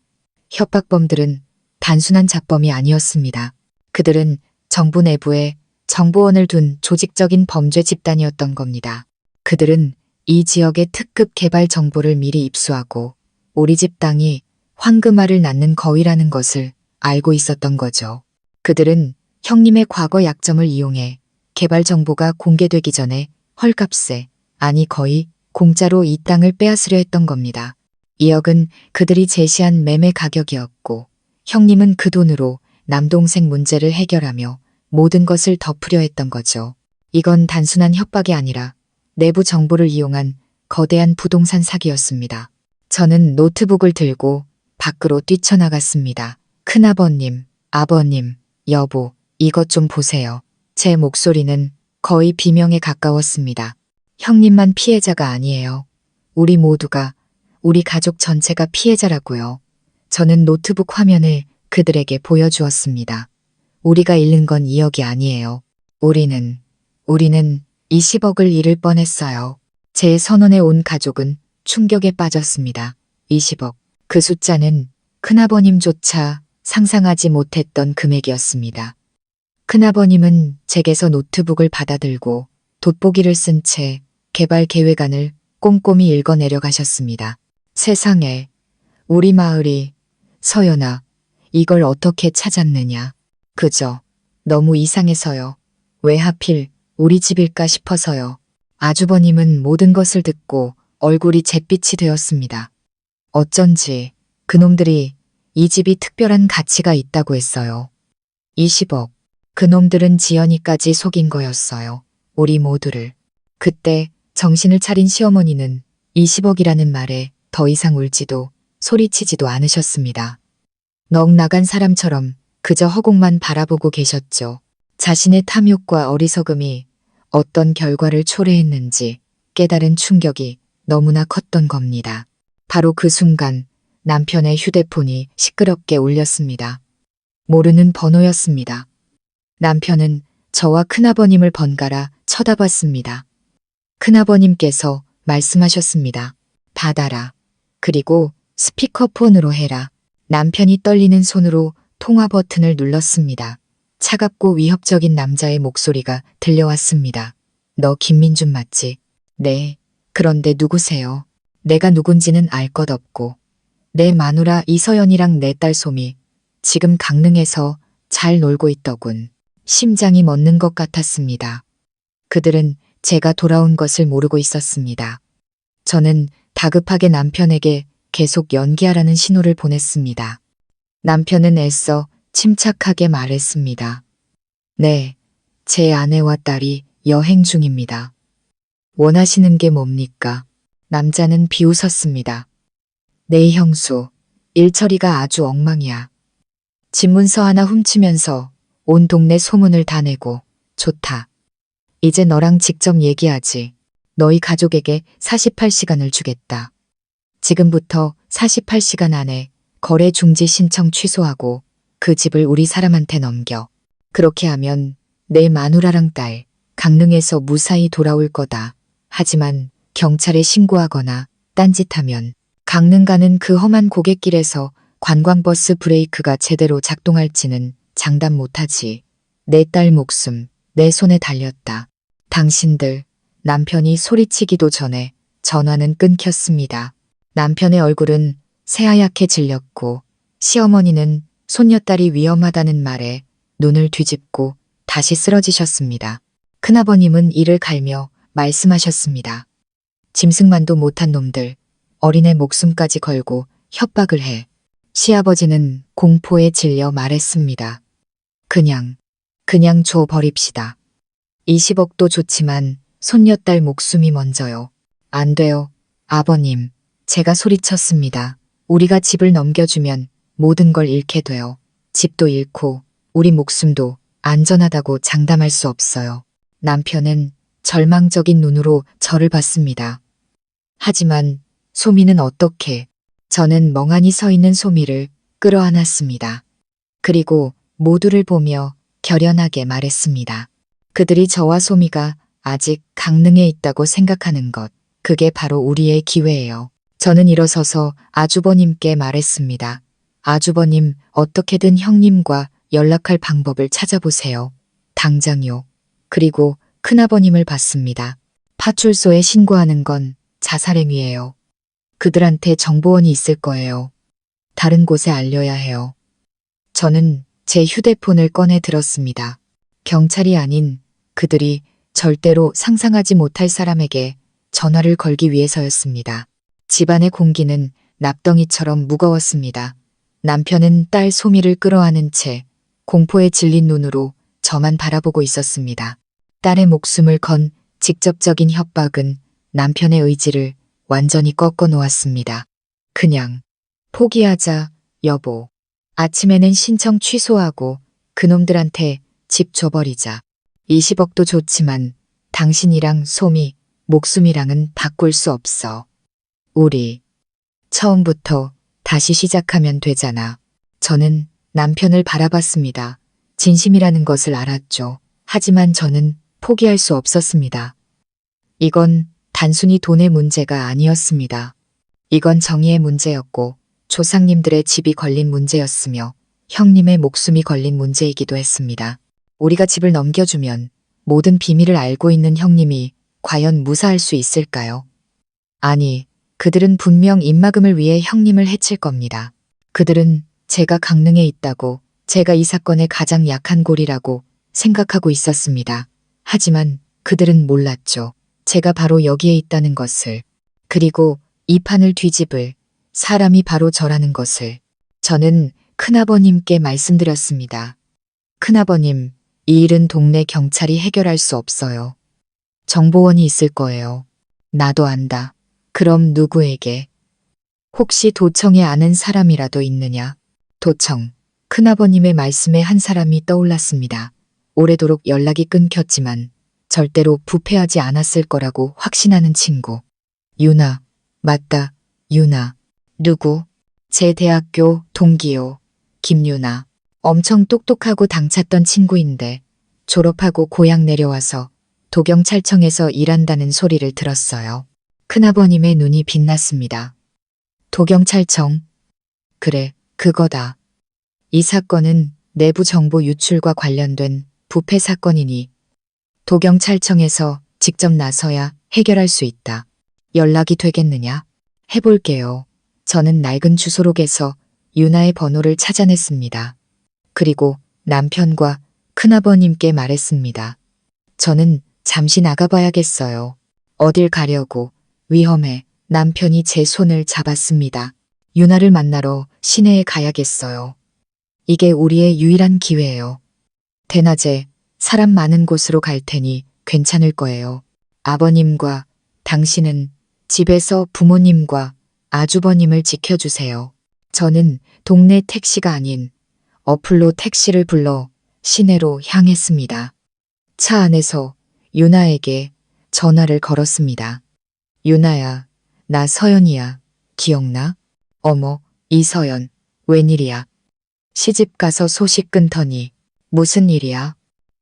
협박범들은 단순한 잡범이 아니었습니다. 그들은 정부 내부에 정보원을 둔 조직적인 범죄 집단이었던 겁니다. 그들은 이 지역의 특급 개발 정보를 미리 입수하고 우리 집 땅이 황금알을 낳는 거위라는 것을 알고 있었던 거죠. 그들은 형님의 과거 약점을 이용해 개발 정보가 공개되기 전에 헐값에, 아니 거의 공짜로 이 땅을 빼앗으려 했던 겁니다. 2억은 그들이 제시한 매매 가격이었고 형님은 그 돈으로 남동생 문제를 해결하며 모든 것을 덮으려 했던 거죠. 이건 단순한 협박이 아니라 내부 정보를 이용한 거대한 부동산 사기였습니다. 저는 노트북을 들고 밖으로 뛰쳐나갔습니다. 큰아버님, 아버님, 여보, 이것 좀 보세요. 제 목소리는 거의 비명에 가까웠습니다. 형님만 피해자가 아니에요. 우리 모두가, 우리 가족 전체가 피해자라고요. 저는 노트북 화면을 그들에게 보여주었습니다. 우리가 잃는 건 2억이 아니에요. 우리는 20억을 잃을 뻔했어요. 제 선언에 온 가족은 충격에 빠졌습니다. 20억. 그 숫자는 큰아버님조차 상상하지 못했던 금액이었습니다. 큰아버님은 제게서 노트북을 받아들고 돋보기를 쓴 채 개발 계획안을 꼼꼼히 읽어 내려가셨습니다. 세상에, 우리 마을이, 서연아, 이걸 어떻게 찾았느냐. 그저 너무 이상해서요. 왜 하필 우리 집일까 싶어서요. 아주버님은 모든 것을 듣고 얼굴이 잿빛이 되었습니다. 어쩐지 그놈들이 이 집이 특별한 가치가 있다고 했어요. 20억. 그놈들은 지연이까지 속인 거였어요. 우리 모두를. 그때 정신을 차린 시어머니는 20억이라는 말에 더 이상 울지도 소리치지도 않으셨습니다. 넋 나간 사람처럼 그저 허공만 바라보고 계셨죠. 자신의 탐욕과 어리석음이 어떤 결과를 초래했는지 깨달은 충격이 너무나 컸던 겁니다. 바로 그 순간 남편의 휴대폰이 시끄럽게 울렸습니다. 모르는 번호였습니다. 남편은 저와 큰아버님을 번갈아 쳐다봤습니다. 큰아버님께서 말씀하셨습니다. 받아라. 그리고 스피커폰으로 해라. 남편이 떨리는 손으로 통화 버튼을 눌렀습니다. 차갑고 위협적인 남자의 목소리가 들려왔습니다. 너 김민준 맞지? 네. 그런데 누구세요? 내가 누군지는 알 것 없고. 내 마누라 이서연이랑 내 딸 소미. 지금 강릉에서 잘 놀고 있더군. 심장이 멎는 것 같았습니다. 그들은 제가 돌아온 것을 모르고 있었습니다. 저는 다급하게 남편에게 계속 연기하라는 신호를 보냈습니다. 남편은 애써 침착하게 말했습니다. 네, 제 아내와 딸이 여행 중입니다. 원하시는 게 뭡니까? 남자는 비웃었습니다. 네 형수, 일처리가 아주 엉망이야. 집문서 하나 훔치면서 온 동네 소문을 다 내고 좋다. 이제 너랑 직접 얘기하지. 너희 가족에게 48시간을 주겠다. 지금부터 48시간 안에 거래 중지 신청 취소하고 그 집을 우리 사람한테 넘겨. 그렇게 하면 내 마누라랑 딸 강릉에서 무사히 돌아올 거다. 하지만 경찰에 신고하거나 딴짓하면 강릉 가는 그 험한 고갯길에서 관광버스 브레이크가 제대로 작동할지는 장담 못하지. 내 딸 목숨 내 손에 달렸다. 당신들. 남편이 소리치기도 전에 전화는 끊겼습니다. 남편의 얼굴은 새하얗게 질렸고 시어머니는 손녀딸이 위험하다는 말에 눈을 뒤집고 다시 쓰러지셨습니다. 큰아버님은 이를 갈며 말씀하셨습니다. 짐승만도 못한 놈들, 어린애 목숨까지 걸고 협박을 해. 시아버지는 공포에 질려 말했습니다. 그냥 줘 버립시다. 20억도 좋지만 손녀딸 목숨이 먼저요. 안 돼요. 아버님, 제가 소리쳤습니다. 우리가 집을 넘겨주면 모든 걸 잃게 돼요. 집도 잃고 우리 목숨도 안전하다고 장담할 수 없어요. 남편은 절망적인 눈으로 저를 봤습니다. 하지만 소미는 어떻게? 저는 멍하니 서 있는 소미를 끌어안았습니다. 그리고 모두를 보며 결연하게 말했습니다. 그들이 저와 소미가 아직 강릉에 있다고 생각하는 것, 그게 바로 우리의 기회예요. 저는 일어서서 아주버님께 말했습니다. 아주버님, 어떻게든 형님과 연락할 방법을 찾아보세요. 당장요. 그리고 큰아버님을 봤습니다. 파출소에 신고하는 건 자살행위예요. 그들한테 정보원이 있을 거예요. 다른 곳에 알려야 해요. 저는 제 휴대폰을 꺼내 들었습니다. 경찰이 아닌 그들이 절대로 상상하지 못할 사람에게 전화를 걸기 위해서였습니다. 집안의 공기는 납덩이처럼 무거웠습니다. 남편은 딸 소미를 끌어안은 채 공포에 질린 눈으로 저만 바라보고 있었습니다. 딸의 목숨을 건 직접적인 협박은 남편의 의지를 완전히 꺾어 놓았습니다. 그냥 포기하자, 여보. 아침에는 신청 취소하고 그놈들한테 집 줘버리자. 20억도 좋지만 당신이랑 소미, 목숨이랑은 바꿀 수 없어. 우리 처음부터 다시 시작하면 되잖아. 저는 남편을 바라봤습니다. 진심이라는 것을 알았죠. 하지만 저는 포기할 수 없었습니다. 이건 단순히 돈의 문제가 아니었습니다. 이건 정의의 문제였고 조상님들의 집이 걸린 문제였으며 형님의 목숨이 걸린 문제이기도 했습니다. 우리가 집을 넘겨주면 모든 비밀을 알고 있는 형님이 과연 무사할 수 있을까요? 아니, 그들은 분명 입막음을 위해 형님을 해칠 겁니다. 그들은 제가 강릉에 있다고, 제가 이 사건의 가장 약한 골이라고 생각하고 있었습니다. 하지만 그들은 몰랐죠. 제가 바로 여기에 있다는 것을, 그리고 이 판을 뒤집을 사람이 바로 저라는 것을 저는 큰아버님께 말씀드렸습니다. 큰아버님, 이 일은 동네 경찰이 해결할 수 없어요. 정보원이 있을 거예요. 나도 안다. 그럼 누구에게? 혹시 도청에 아는 사람이라도 있느냐? 도청. 큰아버님의 말씀에 한 사람이 떠올랐습니다. 오래도록 연락이 끊겼지만 절대로 부패하지 않았을 거라고 확신하는 친구. 유나. 맞다. 유나. 누구? 제 대학교 동기요. 김유나. 엄청 똑똑하고 당찼던 친구인데 졸업하고 고향 내려와서 도경찰청에서 일한다는 소리를 들었어요. 큰아버님의 눈이 빛났습니다. 도경찰청. 그래, 그거다. 이 사건은 내부 정보 유출과 관련된 부패 사건이니 도경찰청에서 직접 나서야 해결할 수 있다. 연락이 되겠느냐? 해볼게요. 저는 낡은 주소록에서 유나의 번호를 찾아냈습니다. 그리고 남편과 큰아버님께 말했습니다. 저는 잠시 나가봐야겠어요. 어딜 가려고? 위험해. 남편이 제 손을 잡았습니다. 유나를 만나러 시내에 가야겠어요. 이게 우리의 유일한 기회예요. 대낮에 사람 많은 곳으로 갈 테니 괜찮을 거예요. 아버님과 당신은 집에서 부모님과 아주버님을 지켜주세요. 저는 동네 택시가 아닌 어플로 택시를 불러 시내로 향했습니다. 차 안에서 유나에게 전화를 걸었습니다. 유나야, 나 서연이야. 기억나? 어머, 이서연, 웬일이야? 시집 가서 소식 끊더니 무슨 일이야?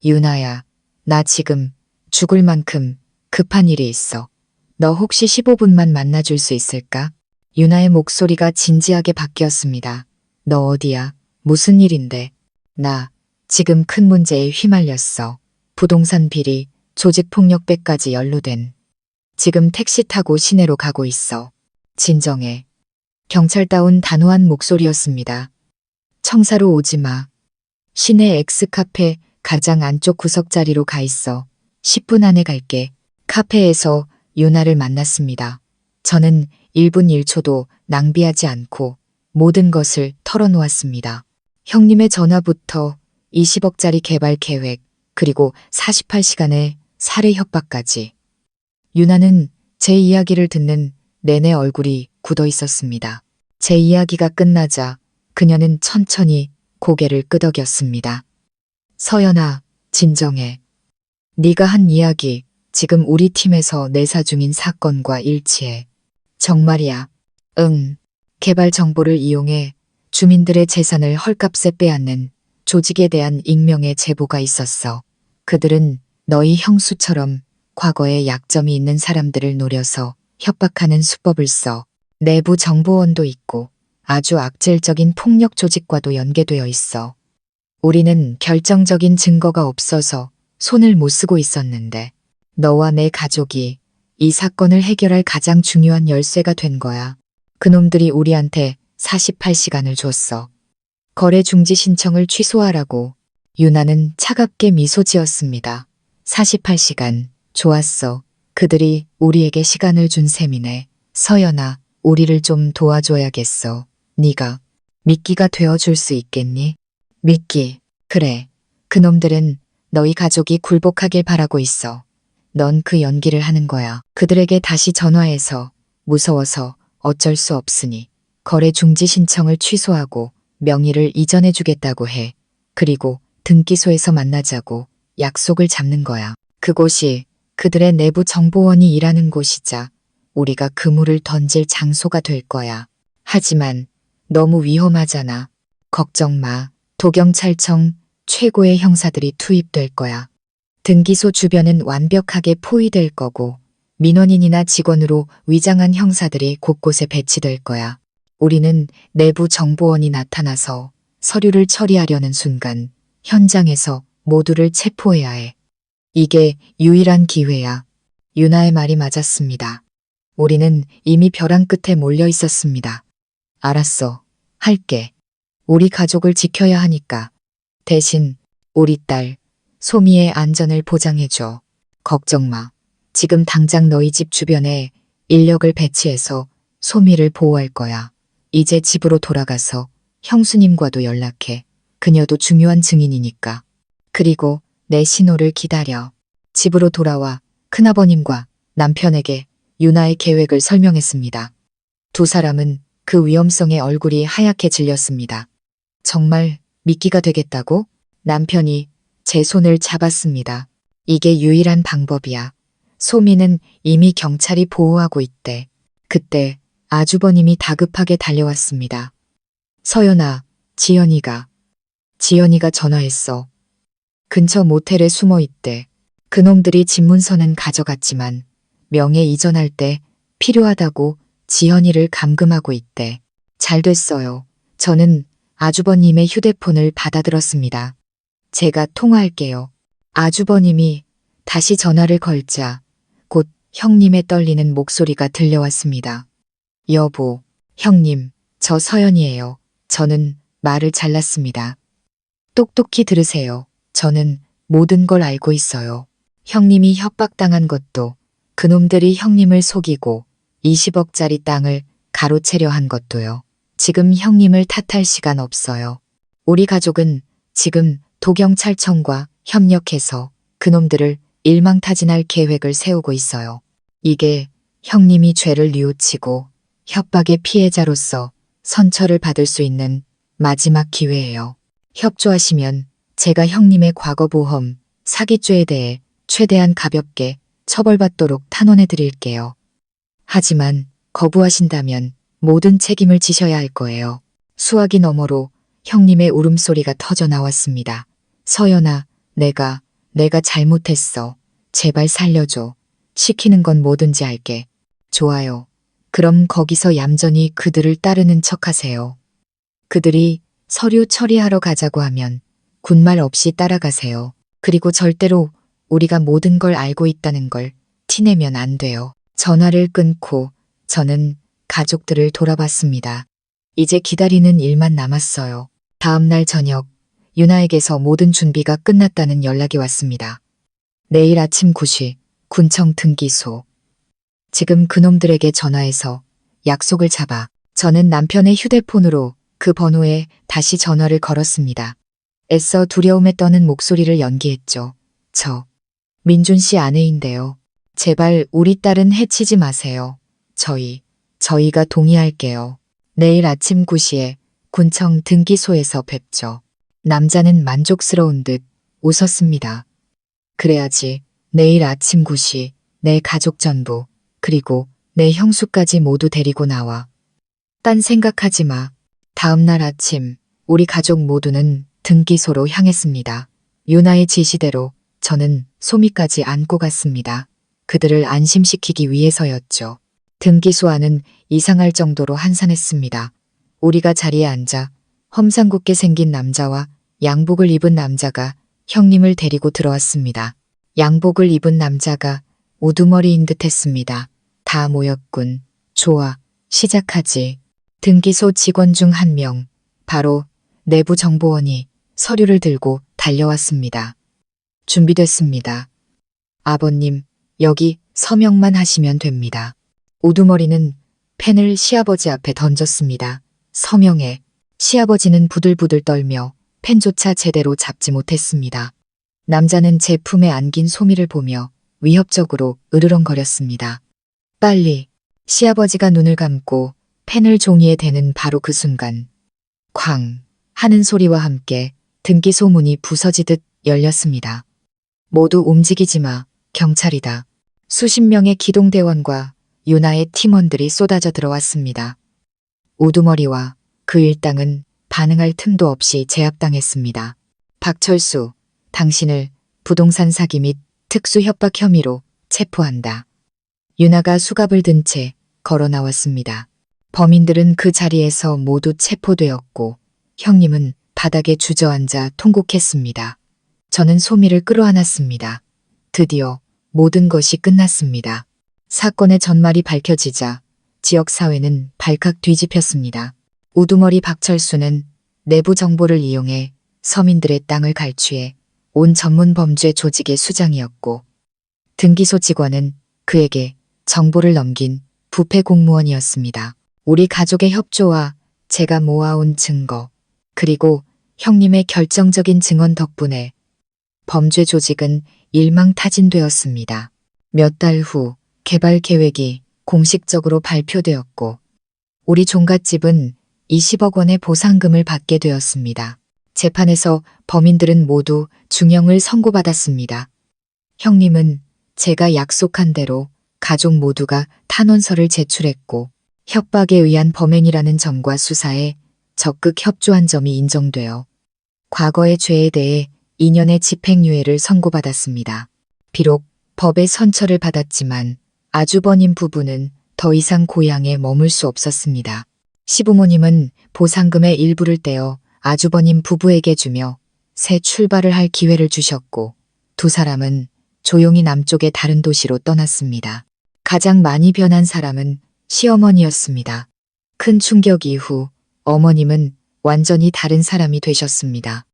유나야, 나 지금 죽을 만큼 급한 일이 있어. 너 혹시 15분만 만나줄 수 있을까? 유나의 목소리가 진지하게 바뀌었습니다. 너 어디야? 무슨 일인데? 나 지금 큰 문제에 휘말렸어. 부동산 비리, 조직폭력배까지 연루된. 지금 택시 타고 시내로 가고 있어. 진정해. 경찰다운 단호한 목소리였습니다. 청사로 오지 마. 시내 X카페 가장 안쪽 구석 자리로 가 있어. 10분 안에 갈게. 카페에서 유나를 만났습니다. 저는 1분 1초도 낭비하지 않고 모든 것을 털어놓았습니다. 형님의 전화부터 20억짜리 개발 계획, 그리고 48시간의 살해 협박까지. 유나는 제 이야기를 듣는 내내 얼굴이 굳어 있었습니다. 제 이야기가 끝나자 그녀는 천천히 고개를 끄덕였습니다. 서연아, 진정해. 네가 한 이야기 지금 우리 팀에서 내사 중인 사건과 일치해. 정말이야. 응. 개발 정보를 이용해 주민들의 재산을 헐값에 빼앗는 조직에 대한 익명의 제보가 있었어. 그들은 너희 형수처럼 과거에 약점이 있는 사람들을 노려서 협박하는 수법을 써. 내부 정보원도 있고 아주 악질적인 폭력 조직과도 연계되어 있어. 우리는 결정적인 증거가 없어서 손을 못 쓰고 있었는데 너와 내 가족이 이 사건을 해결할 가장 중요한 열쇠가 된 거야. 그놈들이 우리한테 48시간을 줬어. 거래 중지 신청을 취소하라고. 유나는 차갑게 미소 지었습니다. 48시간. 좋았어. 그들이 우리에게 시간을 준 셈이네. 서연아, 우리를 좀 도와줘야겠어. 네가 미끼가 되어줄 수 있겠니? 미끼. 그래. 그놈들은 너희 가족이 굴복하길 바라고 있어. 넌 그 연기를 하는 거야. 그들에게 다시 전화해서 무서워서 어쩔 수 없으니 거래 중지 신청을 취소하고 명의를 이전해 주겠다고 해. 그리고 등기소에서 만나자고 약속을 잡는 거야. 그곳이 그들의 내부 정보원이 일하는 곳이자 우리가 그물을 던질 장소가 될 거야. 하지만 너무 위험하잖아. 걱정 마. 도경찰청 최고의 형사들이 투입될 거야. 등기소 주변은 완벽하게 포위될 거고 민원인이나 직원으로 위장한 형사들이 곳곳에 배치될 거야. 우리는 내부 정보원이 나타나서 서류를 처리하려는 순간 현장에서 모두를 체포해야 해. 이게 유일한 기회야. 유나의 말이 맞았습니다. 우리는 이미 벼랑 끝에 몰려 있었습니다. 알았어. 할게. 우리 가족을 지켜야 하니까. 대신 우리 딸 소미의 안전을 보장해줘. 걱정 마. 지금 당장 너희 집 주변에 인력을 배치해서 소미를 보호할 거야. 이제 집으로 돌아가서 형수님과도 연락해. 그녀도 중요한 증인이니까. 그리고 내 신호를 기다려. 집으로 돌아와 큰아버님과 남편에게 유나의 계획을 설명했습니다. 두 사람은 그 위험성에 얼굴이 하얗게 질렸습니다. 정말 믿기가 되겠다고? 남편이 제 손을 잡았습니다. 이게 유일한 방법이야. 소미는 이미 경찰이 보호하고 있대. 그때 아주버님이 다급하게 달려왔습니다. 서연아, 지연이가 전화했어. 근처 모텔에 숨어 있대. 그놈들이 집문서는 가져갔지만 명예 이전할 때 필요하다고 지연이를 감금하고 있대. 잘 됐어요. 저는 아주버님의 휴대폰을 받아들었습니다. 제가 통화할게요. 아주버님이 다시 전화를 걸자 곧 형님의 떨리는 목소리가 들려왔습니다. 여보, 형님, 저 서연이에요. 저는 말을 잘랐습니다. 똑똑히 들으세요. 저는 모든 걸 알고 있어요. 형님이 협박당한 것도, 그놈들이 형님을 속이고 20억짜리 땅을 가로채려 한 것도요. 지금 형님을 탓할 시간 없어요. 우리 가족은 지금 도경찰청과 협력해서 그놈들을 일망타진할 계획을 세우고 있어요. 이게 형님이 죄를 뉘우치고 협박의 피해자로서 선처를 받을 수 있는 마지막 기회예요. 협조하시면 제가 형님의 과거보험, 사기죄에 대해 최대한 가볍게 처벌받도록 탄원해 드릴게요. 하지만 거부하신다면 모든 책임을 지셔야 할 거예요. 수화기 너머로 형님의 울음소리가 터져 나왔습니다. 서연아, 내가 잘못했어. 제발 살려줘. 시키는 건 뭐든지 할게. 좋아요. 그럼 거기서 얌전히 그들을 따르는 척하세요. 그들이 서류 처리하러 가자고 하면 군말 없이 따라가세요. 그리고 절대로 우리가 모든 걸 알고 있다는 걸 티내면 안 돼요. 전화를 끊고 저는 가족들을 돌아봤습니다. 이제 기다리는 일만 남았어요. 다음 날 저녁 유나에게서 모든 준비가 끝났다는 연락이 왔습니다. 내일 아침 9시 군청 등기소. 지금 그놈들에게 전화해서 약속을 잡아. 저는 남편의 휴대폰으로 그 번호에 다시 전화를 걸었습니다. 애써 두려움에 떠는 목소리를 연기했죠. 저 민준 씨 아내인데요. 제발 우리 딸은 해치지 마세요. 저희가 동의할게요. 내일 아침 9시에 군청 등기소에서 뵙죠. 남자는 만족스러운 듯 웃었습니다. 그래야지 내일 아침 9시 내 가족 전부 그리고 내 형수까지 모두 데리고 나와. 딴 생각하지 마. 다음 날 아침 우리 가족 모두는 등기소로 향했습니다. 유나의 지시대로 저는 소미까지 안고 갔습니다. 그들을 안심시키기 위해서였죠. 등기소 안은 이상할 정도로 한산했습니다. 우리가 자리에 앉아 험상궂게 생긴 남자와 양복을 입은 남자가 형님을 데리고 들어왔습니다. 양복을 입은 남자가 우두머리인 듯 했습니다. 다 모였군. 좋아, 시작하지. 등기소 직원 중 한 명, 바로 내부 정보원이 서류를 들고 달려왔습니다. 준비됐습니다. 아버님, 여기 서명만 하시면 됩니다. 우두머리는 펜을 시아버지 앞에 던졌습니다. 서명해. 시아버지는 부들부들 떨며 펜조차 제대로 잡지 못했습니다. 남자는 제 품에 안긴 소미를 보며 위협적으로 으르렁거렸습니다. 빨리. 시아버지가 눈을 감고 펜을 종이에 대는 바로 그 순간 쾅 하는 소리와 함께 등기소 문이 부서지듯 열렸습니다. 모두 움직이지 마. 경찰이다. 수십 명의 기동대원과 유나의 팀원들이 쏟아져 들어왔습니다. 우두머리와 그 일당은 반응할 틈도 없이 제압당했습니다. 박철수, 당신을 부동산 사기 및 특수협박 혐의로 체포한다. 유나가 수갑을 든 채 걸어 나왔습니다. 범인들은 그 자리에서 모두 체포되었고 형님은 바닥에 주저앉아 통곡했습니다. 저는 소미를 끌어안았습니다. 드디어 모든 것이 끝났습니다. 사건의 전말이 밝혀지자 지역사회는 발칵 뒤집혔습니다. 우두머리 박철수는 내부 정보를 이용해 서민들의 땅을 갈취해 온 전문 범죄 조직의 수장이었고 등기소 직원은 그에게 정보를 넘긴 부패 공무원이었습니다. 우리 가족의 협조와 제가 모아온 증거, 그리고 형님의 결정적인 증언 덕분에 범죄 조직은 일망타진되었습니다. 몇 달 후 개발 계획이 공식적으로 발표되었고 우리 종갓집은 20억 원의 보상금을 받게 되었습니다. 재판에서 범인들은 모두 중형을 선고받았습니다. 형님은 제가 약속한 대로 가족 모두가 탄원서를 제출했고 협박에 의한 범행이라는 점과 수사에 적극 협조한 점이 인정되어 과거의 죄에 대해 2년의 집행유예를 선고받았습니다. 비록 법의 선처를 받았지만 아주버님 부부는 더 이상 고향에 머물 수 없었습니다. 시부모님은 보상금의 일부를 떼어 아주버님 부부에게 주며 새 출발을 할 기회를 주셨고 두 사람은 조용히 남쪽의 다른 도시로 떠났습니다. 가장 많이 변한 사람은 시어머니였습니다. 큰 충격 이후 어머님은 완전히 다른 사람이 되셨습니다.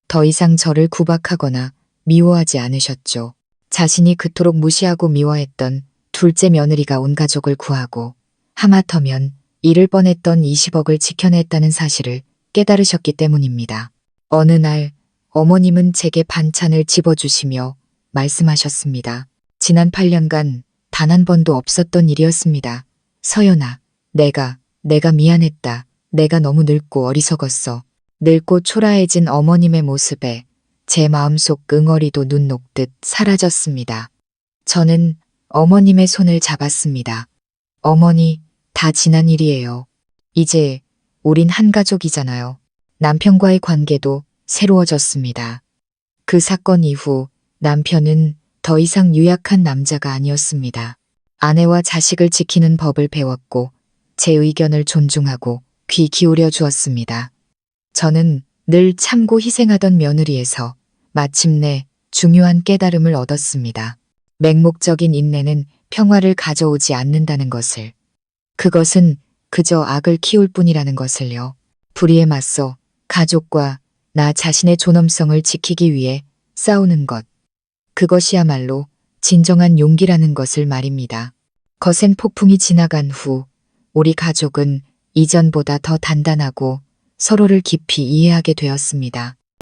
더 이상 저를 구박하거나 미워하지 않으셨죠. 자신이 그토록 무시하고 미워했던 둘째 며느리가 온 가족을 구하고 하마터면 잃을 뻔했던 20억을 지켜냈다는 사실을 깨달으셨기 때문입니다. 어느 날 어머님은 제게 반찬을 집어주시며 말씀하셨습니다. 지난 8년간 단 한 번도 없었던 일이었습니다. 서연아, 내가 미안했다. 내가 너무 늙고 어리석었어. 늙고 초라해진 어머님의 모습에 제 마음속 응어리도 눈 녹듯 사라졌습니다. 저는 어머님의 손을 잡았습니다. 어머니, 다 지난 일이에요. 이제 우린 한 가족이잖아요. 남편과의 관계도 새로워졌습니다. 그 사건 이후 남편은 더 이상 유약한 남자가 아니었습니다. 아내와 자식을 지키는 법을 배웠고 제 의견을 존중하고 귀 기울여 주었습니다. 저는 늘 참고 희생하던 며느리에서 마침내 중요한 깨달음을 얻었습니다. 맹목적인 인내는 평화를 가져오지 않는다는 것을. 그것은 그저 악을 키울 뿐이라는 것을요. 불의에 맞서 가족과 나 자신의 존엄성을 지키기 위해 싸우는 것. 그것이야말로 진정한 용기라는 것을 말입니다. 거센 폭풍이 지나간 후 우리 가족은 이전보다 더 단단하고 서로를 깊이 이해하게 되었습니다.